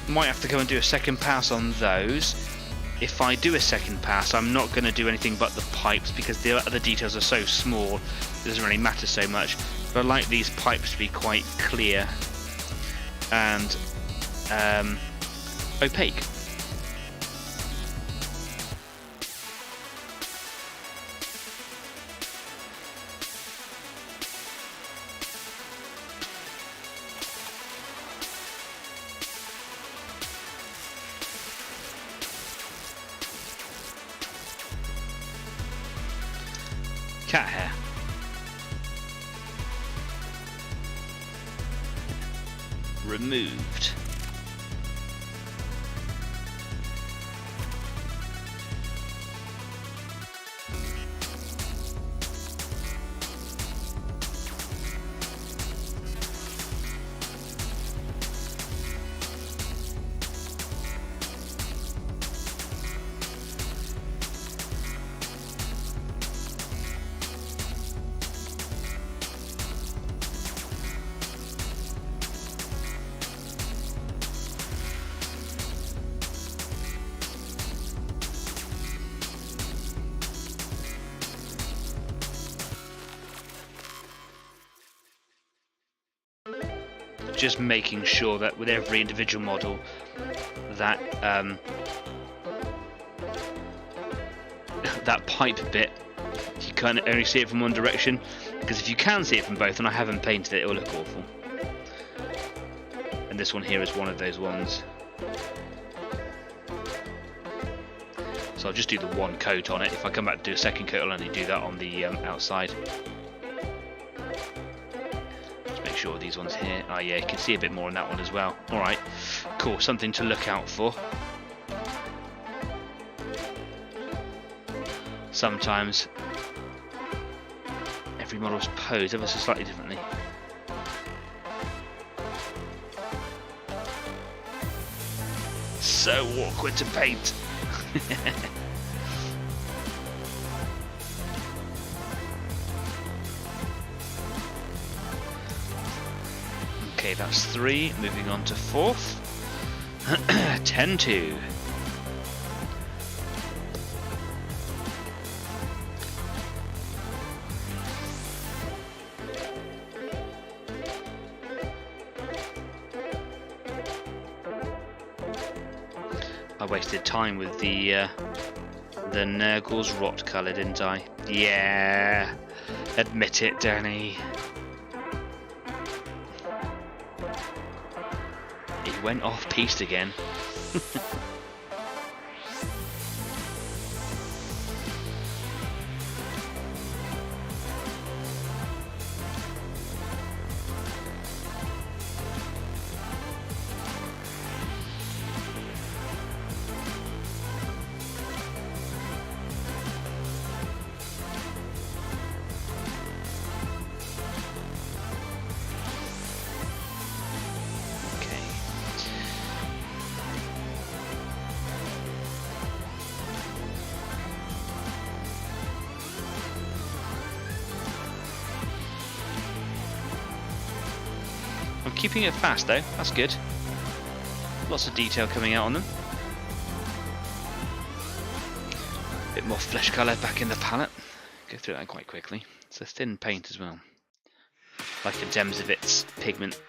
Might have to go and do a second pass on those. If I do a second pass, I'm not going to do anything but the pipes, because the other details are so small, it doesn't really matter so much. But I like these pipes to be quite clear and opaque. Cat hair. Removed. Just making sure that with every individual model that that pipe bit, you can't only see it from one direction, because if you can see it from both, and I haven't painted it, it will look awful. And this one here is one of those ones. So I'll just do the one coat on it. If I come back to do a second coat, I'll only do that on the outside. Sure, these ones here. Oh yeah, you can see a bit more on that one as well. Alright, cool, something to look out for. Sometimes every model's posed ever so slightly differently. So awkward to paint. Okay, that's 3. Moving on to 4th. 10-2. I wasted time with the Nurgle's rot colour, didn't I? Yeah, admit it, Danny. went off piste again. I'm keeping it fast though, that's good. Lots of detail coming out on them. Bit more flesh colour back in the palette. Go through that quite quickly. It's a thin paint as well, like in terms of its pigment.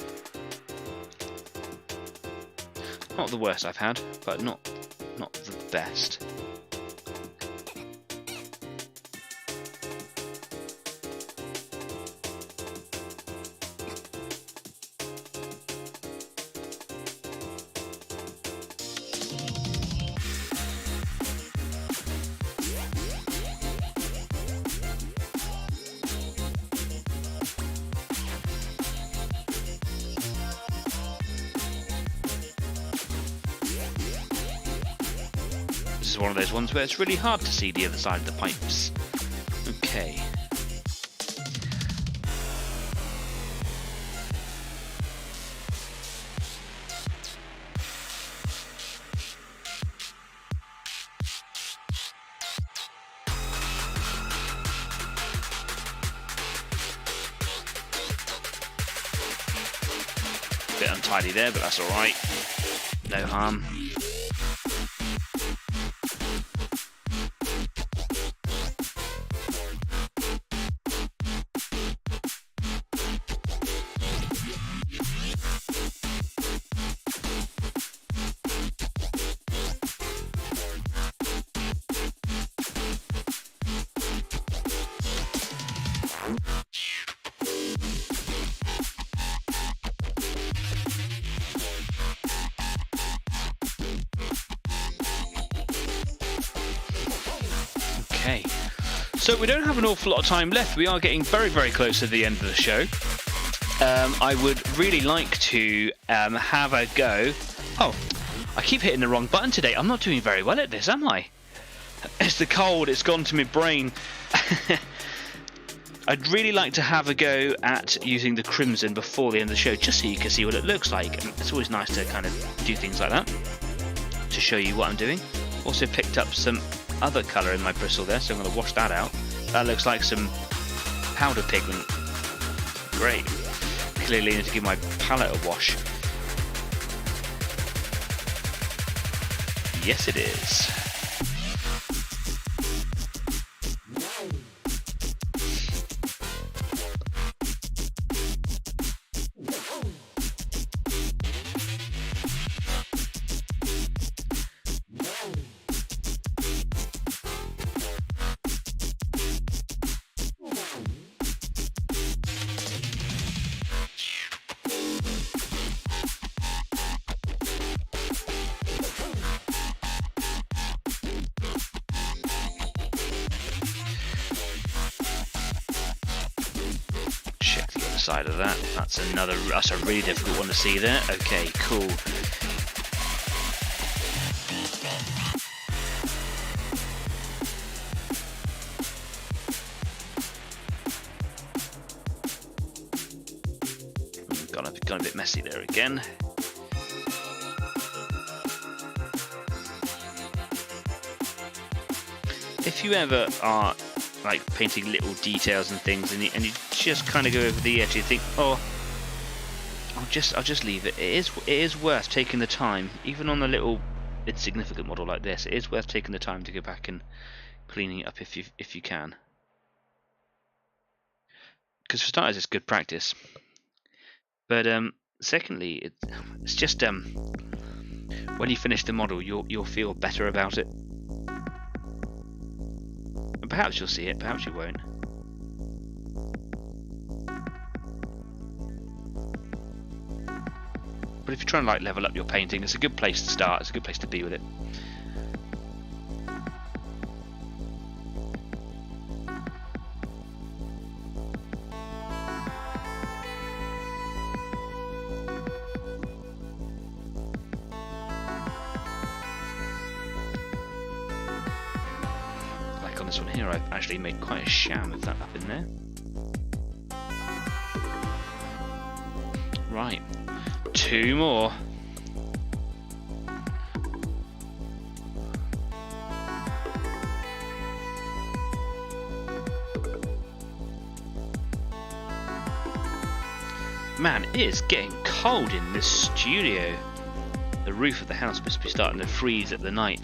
Not the worst I've had, but not the best. This is one of those ones where it's really hard to see the other side of the pipes. Okay. Bit untidy there, but that's alright. No harm. Okay, so we don't have an awful lot of time left. We are getting very, very close to the end of the show. I would really like to have a go. Oh, I keep hitting the wrong button today. I'm not doing very well at this, am I? It's the cold, it's gone to my brain. I'd really like to have a go at using the Crimson before the end of the show, just so you can see what it looks like. And it's always nice to kind of do things like that, to show you what I'm doing. Also picked up some other colour in my bristle there, so I'm going to wash that out. That looks like some powder pigment. Great. Clearly need to give my palette a wash. Yes, it is. Side of that. That's a really difficult one to see there. Okay, cool. Got a bit messy there again. If you ever are like painting little details and things, and you just kind of go over the edge, you think, oh, I'll just leave it. It is worth taking the time, even on a little insignificant model like this. It is worth taking the time to go back and cleaning it up if you can, because for starters, it's good practice. But secondly, it's just when you finish the model, you'll feel better about it. And perhaps you'll see it, perhaps you won't. But if you're trying to like level up your painting, it's a good place to start. It's a good place to be with it. Like on this one here, I've actually made quite a sham of that up in there. Right, 2 more. Man, it is getting cold in this studio. The roof of the house must be starting to freeze at the night.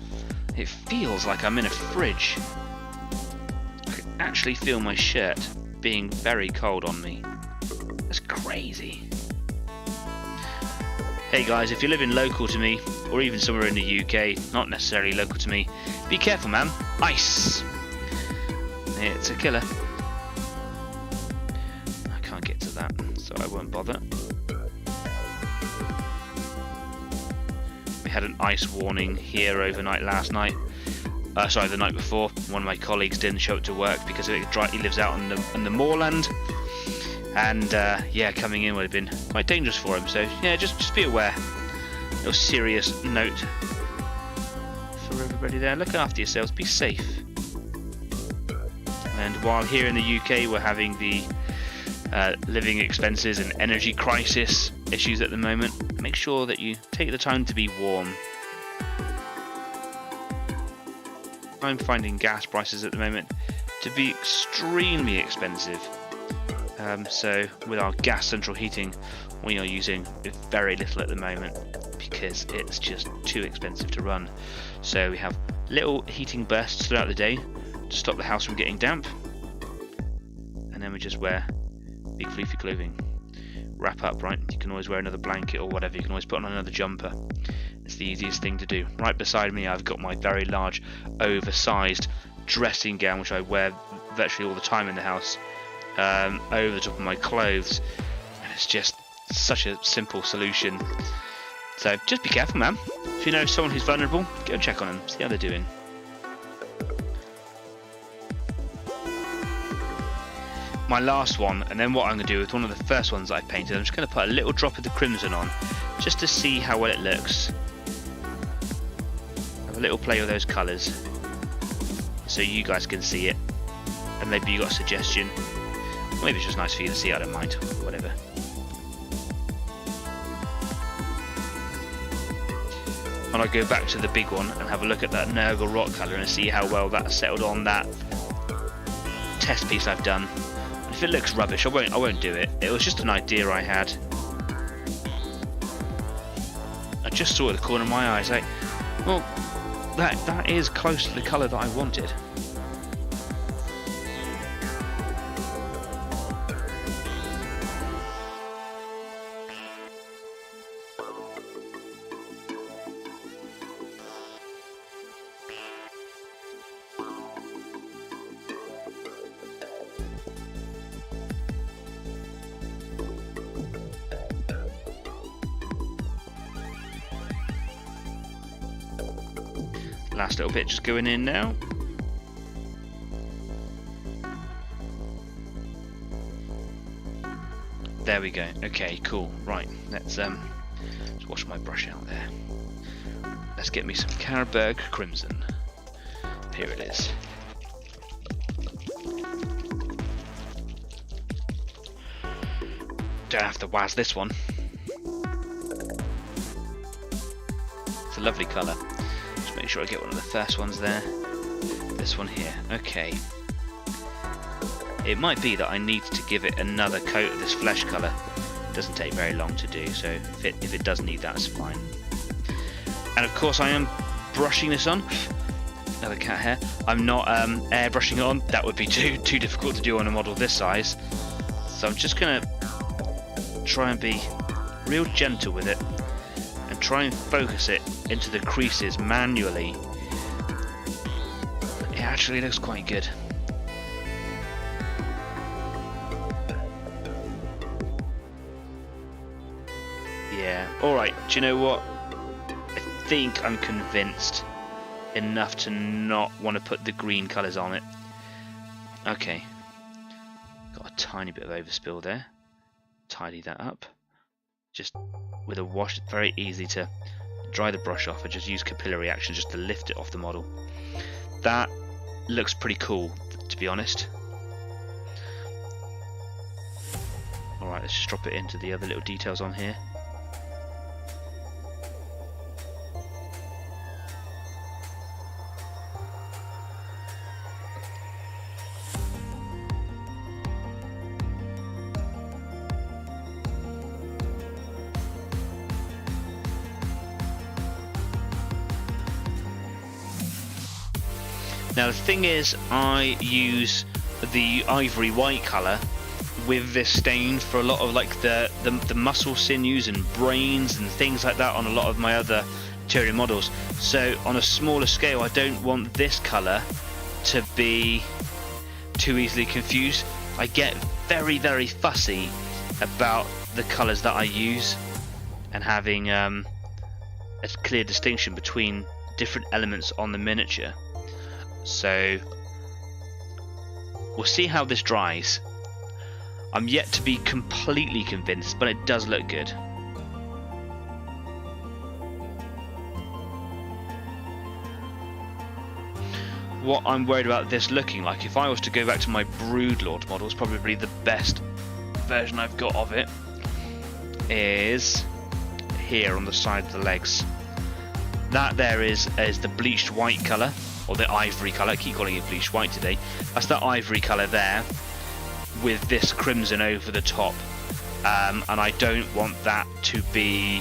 It feels like I'm in a fridge. I can actually feel my shirt being very cold on me. That's crazy. Hey guys, if you're living local to me, or even somewhere in the UK, not necessarily local to me, be careful man, ice! It's a killer. I can't get to that, so I won't bother. We had an ice warning here overnight last night. Sorry, the night before. One of my colleagues didn't show up to work because he lives out on the moorland. And yeah, coming in would have been quite dangerous for him. So yeah, just be aware. A little serious note for everybody there. Look after yourselves. Be safe. And while here in the UK we're having the living expenses and energy crisis issues at the moment, make sure that you take the time to be warm. I'm finding gas prices at the moment to be extremely expensive. So with our gas central heating, we are using very little at the moment because it's just too expensive to run. So we have little heating bursts throughout the day to stop the house from getting damp, and then we just wear big fleecy clothing. Wrap up, right? You can always wear another blanket or whatever. You can always put on another jumper. It's the easiest thing to do. Right beside me I've got my very large oversized dressing gown, which I wear virtually all the time in the house, over the top of my clothes, and it's just such a simple solution. So just be careful man. If you know someone who's vulnerable, go check on them, see how they're doing. My last one, and then what I'm going to do with one of the first ones that I painted, I'm just going to put a little drop of the crimson on just to see how well it looks. Have a little play with those colours so you guys can see it, and maybe you got a suggestion, or maybe it's just nice for you to see. I don't mind, whatever. And I go back to the big one and have a look at that Nurgle rock colour and see how well that settled on that test piece I've done. And if it looks rubbish, I won't do it. It was just an idea I had. I just saw it at the corner of my eyes, like, well, that is close to the colour that I wanted. Last little bit just going in now. There we go. Okay, cool. Right, let's wash my brush out there. Let's get me some Carberg Crimson. Here it is. Don't have to waz this one. It's a lovely colour. Just make sure I get one of the first ones there. This one here. Okay. It might be that I need to give it another coat of this flesh colour. It doesn't take very long to do, so if it does need that, it's fine. And of course I am brushing this on. Another cat hair. I'm not airbrushing it on. That would be too difficult to do on a model this size. So I'm just going to try and be real gentle with it and try and focus it into the creases manually. It actually looks quite good. Yeah, Alright, do you know what? I think I'm convinced enough to not want to put the green colours on it. Okay. Got a tiny bit of overspill there. Tidy that up. Just with a wash, very easy to dry the brush off and just use capillary action just to lift it off the model. That looks pretty cool, to be honest. Alright, let's just drop it into the other little details on here. Now the thing is, I use the ivory white colour with this stain for a lot of like the muscle sinews and brains and things like that on a lot of my other Tyrian models. So on a smaller scale, I don't want this colour to be too easily confused. I get very, very fussy about the colours that I use and having a clear distinction between different elements on the miniature. So we'll see how this dries. I'm yet to be completely convinced, but it does look good. What I'm worried about this looking like, if I was to go back to my Broodlord model, it's probably the best version I've got of it, is here on the side of the legs. That there is the bleached white colour, or the ivory colour. I keep calling it bleached white today. That's the ivory colour there, with this crimson over the top, and I don't want that to be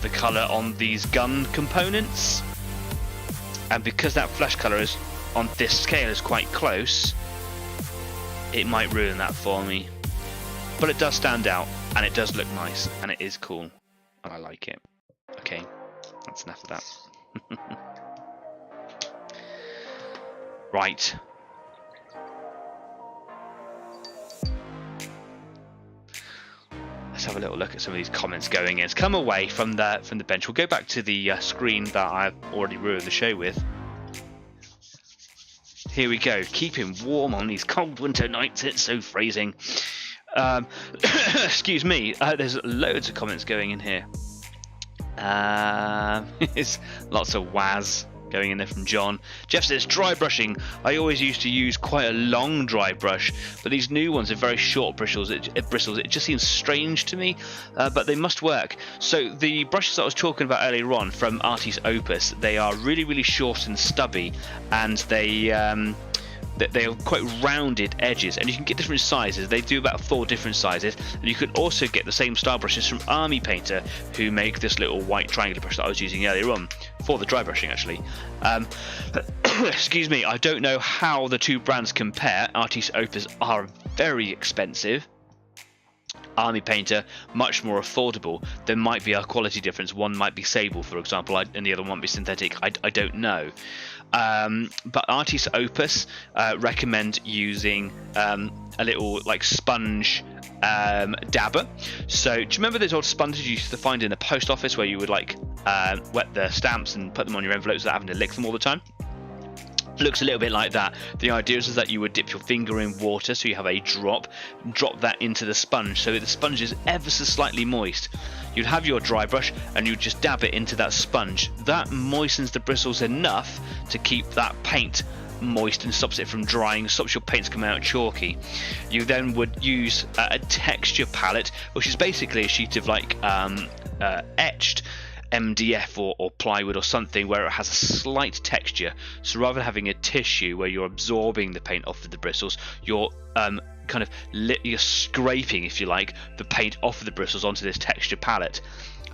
the colour on these gun components. And because that flesh colour is on this scale is quite close, it might ruin that for me. But it does stand out, and it does look nice, and it is cool, and I like it. Okay, that's enough of that. Right. Let's have a little look at some of these comments going in. Let's come away from the bench. We'll go back to the screen that I've already ruined the show with. Here we go. Keeping warm on these cold winter nights. It's so freezing. Excuse me. There's loads of comments going in here. It's lots of Waz going in there from John. Jeff says, dry brushing. I always used to use quite a long dry brush, but these new ones are very short bristles. It just seems strange to me, but they must work. So the brushes that I was talking about earlier on from Artis Opus, they are really, really short and stubby, and they have quite rounded edges, and you can get different sizes. They do about 4 different sizes, and you can also get the same style brushes from Army Painter, who make this little white triangular brush that I was using earlier on for the dry brushing, actually. Excuse me, I don't know how the two brands compare. Artis Opus are very expensive. Army Painter, much more affordable. There might be a quality difference. One might be sable, for example, and the other one might be synthetic. I don't know. But Artis Opus recommend using a little like sponge dabber. So do you remember those old sponges you used to find in the post office where you would like wet the stamps and put them on your envelopes without having to lick them all the time? Looks a little bit like that. The idea is that you would dip your finger in water, so you have a drop that into the sponge, so the sponge is ever so slightly moist. You'd have your dry brush and you'd just dab it into that sponge. That moistens the bristles enough to keep that paint moist and stops it from drying, stops your paints coming out chalky. You then would use a texture palette, which is basically a sheet of like etched MDF or plywood or something where it has a slight texture. So rather than having a tissue where you're absorbing the paint off of the bristles, you're you're scraping, if you like, the paint off of the bristles onto this texture palette,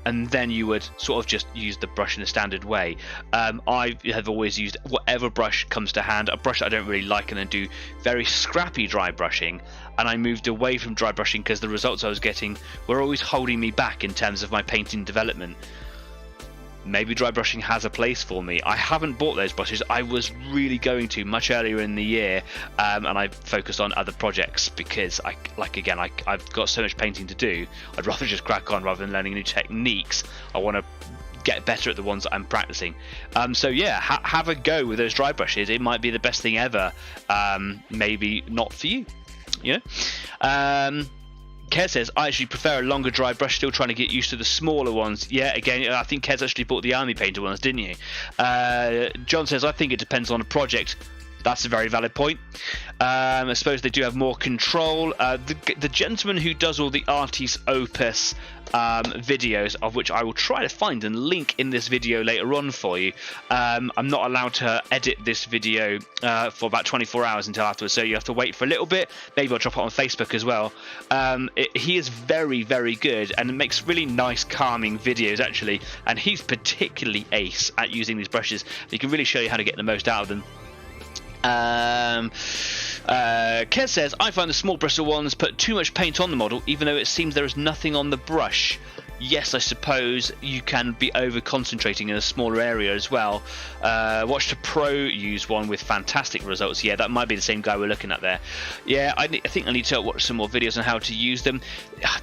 and then you would sort of just use the brush in a standard way. I have always used whatever brush comes to hand, a brush that I don't really like, and then do very scrappy dry brushing. And I moved away from dry brushing because the results I was getting were always holding me back in terms of my painting development. maybe dry brushing has a place for me. I haven't bought those brushes. I was really going to much earlier in the year, and I focused on other projects because I've got so much painting to do. I'd rather just crack on rather than learning new techniques. I want to get better at the ones that I'm practicing. So yeah, have a go with those dry brushes. It might be the best thing ever. Maybe not for you, you know. Kez says, I actually prefer a longer dry brush, still trying to get used to the smaller ones. Yeah, again, I think Kez actually bought the army painter ones, didn't you? John says, I think it depends on the project. That's a very valid point. I suppose they do have more control. The gentleman who does all the Artis Opus videos, of which I will try to find and link in this video later on for you. I'm not allowed to edit this video for about 24 hours until afterwards, so you have to wait for a little bit. Maybe I'll drop it on Facebook as well. He is very, very good and makes really nice, calming videos, actually. And he's particularly ace at using these brushes. He can really show you how to get the most out of them. Kez says, I find the small bristle ones put too much paint on the model, even though it seems there is nothing on the brush. Yes, I suppose you can be over concentrating in a smaller area as well. Watched a pro use one with fantastic results. Yeah, that might be the same guy we're looking at there. Yeah, I think I need to watch some more videos on how to use them.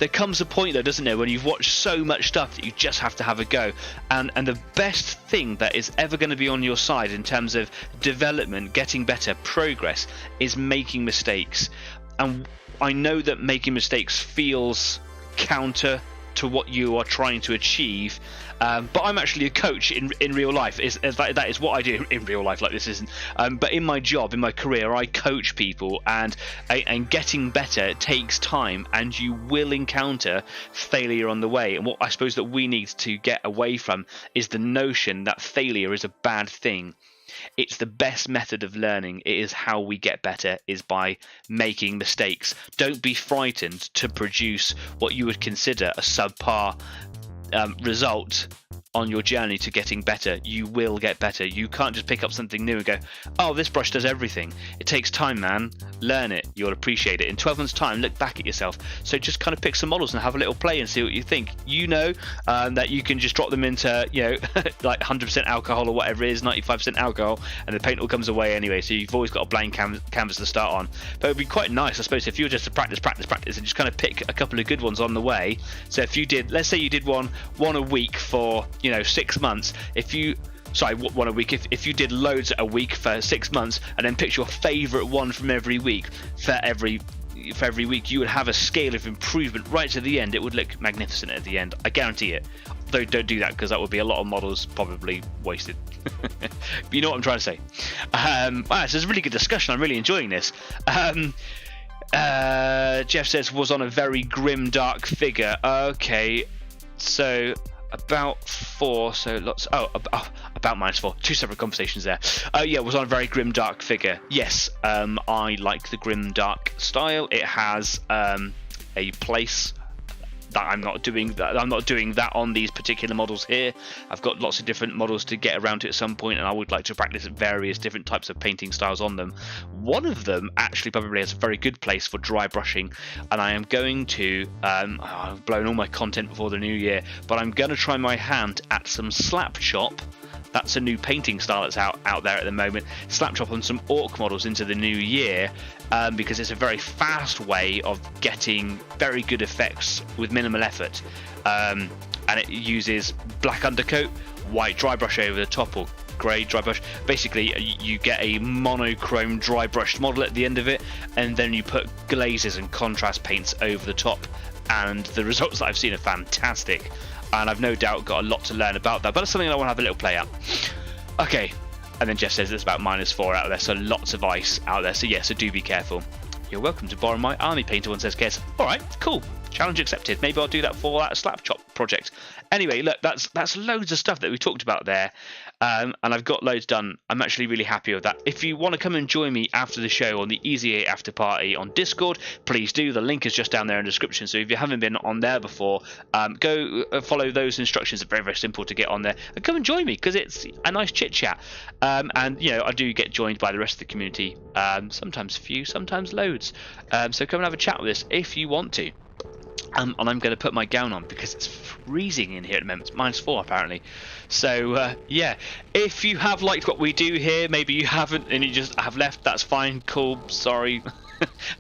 There comes a point though, doesn't there, when you've watched so much stuff that you just have to have a go. And the best thing that is ever going to be on your side in terms of development, getting better, progress, is making mistakes. And I know that making mistakes feels counter to what you are trying to achieve, but I'm actually a coach in real life. That is what I do in real life. Like, this isn't, but in my job, in my career, I coach people, and getting better takes time, and you will encounter failure on the way. And what I suppose that we need to get away from is the notion that failure is a bad thing. It's the best method of learning. It is how we get better, is by making mistakes. Don't be frightened to produce what you would consider a subpar result on your journey to getting better. You will get better. You can't just pick up something new and go, oh, this brush does everything. It takes time, man. Learn it. You'll appreciate it. In 12 months' time, look back at yourself. So just kind of pick some models and have a little play and see what you think. You know that you can just drop them into, you know, like 100% alcohol or whatever it is, 95% alcohol, and the paint all comes away anyway. So you've always got a blank canvas to start on. But it would be quite nice, I suppose, if you were just to practice and just kind of pick a couple of good ones on the way. So if you did, let's say you did one a week for, you know, 6 months. One a week. If you did loads a week for 6 months, and then picked your favourite one from every week for every week, you would have a scale of improvement right to the end. It would look magnificent at the end. I guarantee it. Though don't do that, because that would be a lot of models probably wasted. But you know what I'm trying to say. Wow, this is a really good discussion. I'm really enjoying this. Jeff says, was on a very grim dark figure. Okay, so about 4, so lots. About -4. 2 separate conversations there. Yeah, it was on a very grim dark figure. Yes, I like the grim dark style. It has a place that I'm not doing that on these particular models here. I've got lots of different models to get around to at some point, and I would like to practice various different types of painting styles on them. One of them actually probably has a very good place for dry brushing, and I am going to I've blown all my content before the new year, but I'm going to try my hand at some slap chop. That's a new painting style that's out there at the moment. Slap chop on some orc models into the new year, because it's a very fast way of getting very good effects with minimal effort. And it uses black undercoat, white dry brush over the top, or grey dry brush. Basically, you get a monochrome dry brushed model at the end of it, and then you put glazes and contrast paints over the top. And the results that I've seen are fantastic. And I've no doubt got a lot to learn about that, but it's something I want to have a little play at. Okay, and then Jeff says it's about -4 out there, so lots of ice out there, so yeah, so do be careful. You're welcome to borrow my army painter, one says Kez. Alright, cool. Challenge accepted. Maybe I'll do that for that slap chop project. Anyway, look, that's loads of stuff that we talked about there, and I've got loads done. I'm actually really happy with that. If you want to come and join me after the show on the Easy 8 after party on Discord, please do. The link is just down there in the description, so if you haven't been on there before, go follow those instructions. It's very, very simple to get on there, and come and join me, because it's a nice chit chat. And you know, I do get joined by the rest of the community, sometimes few, sometimes loads. So come and have a chat with us if you want to. And I'm going to put my gown on because it's freezing in here at the moment. It's -4 apparently. So yeah, if you have liked what we do here, maybe you haven't and you just have left, that's fine, cool, sorry.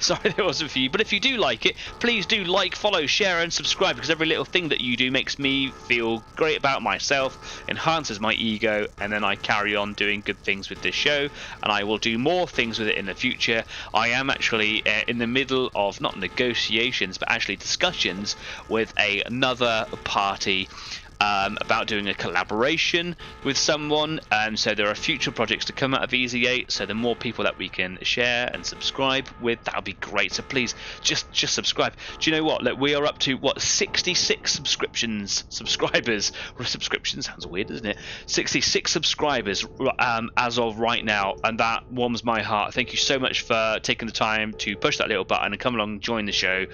Sorry that wasn't for you, but if you do like it, please do like, follow, share and subscribe, because every little thing that you do makes me feel great about myself, enhances my ego, and then I carry on doing good things with this show, and I will do more things with it in the future. I am actually in the middle of not negotiations but actually discussions with another party about doing a collaboration with someone, so there are future projects to come out of EZ8, so the more people that we can share and subscribe with, that would be great. So please just subscribe. Do you know what, look, we are up to 66 subscribers. Subscription sounds weird, doesn't it? 66 subscribers as of right now, and that warms my heart. Thank you so much for taking the time to push that little button and come along and join the show.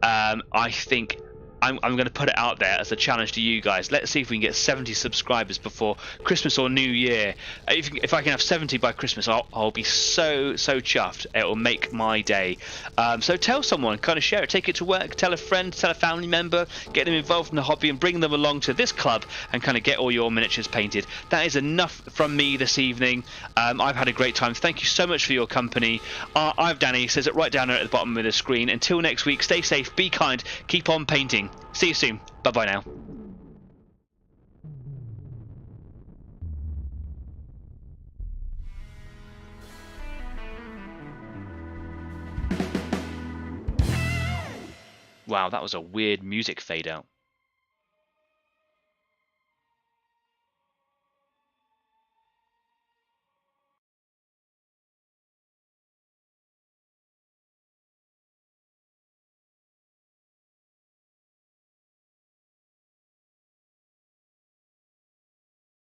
I think I'm going to put it out there as a challenge to you guys. Let's see if we can get 70 subscribers before Christmas or New Year. If I can have 70 by Christmas, I'll be so chuffed. It will make my day. So tell someone, kind of share it, take it to work, tell a friend, tell a family member, get them involved in the hobby and bring them along to this club and kind of get all your miniatures painted. That is enough from me this evening. I've had a great time. Thank you so much for your company. I'm Danny, says it right down there at the bottom of the screen. Until next week, stay safe, be kind, keep on painting. See you soon. Bye-bye now. Wow, that was a weird music fade out.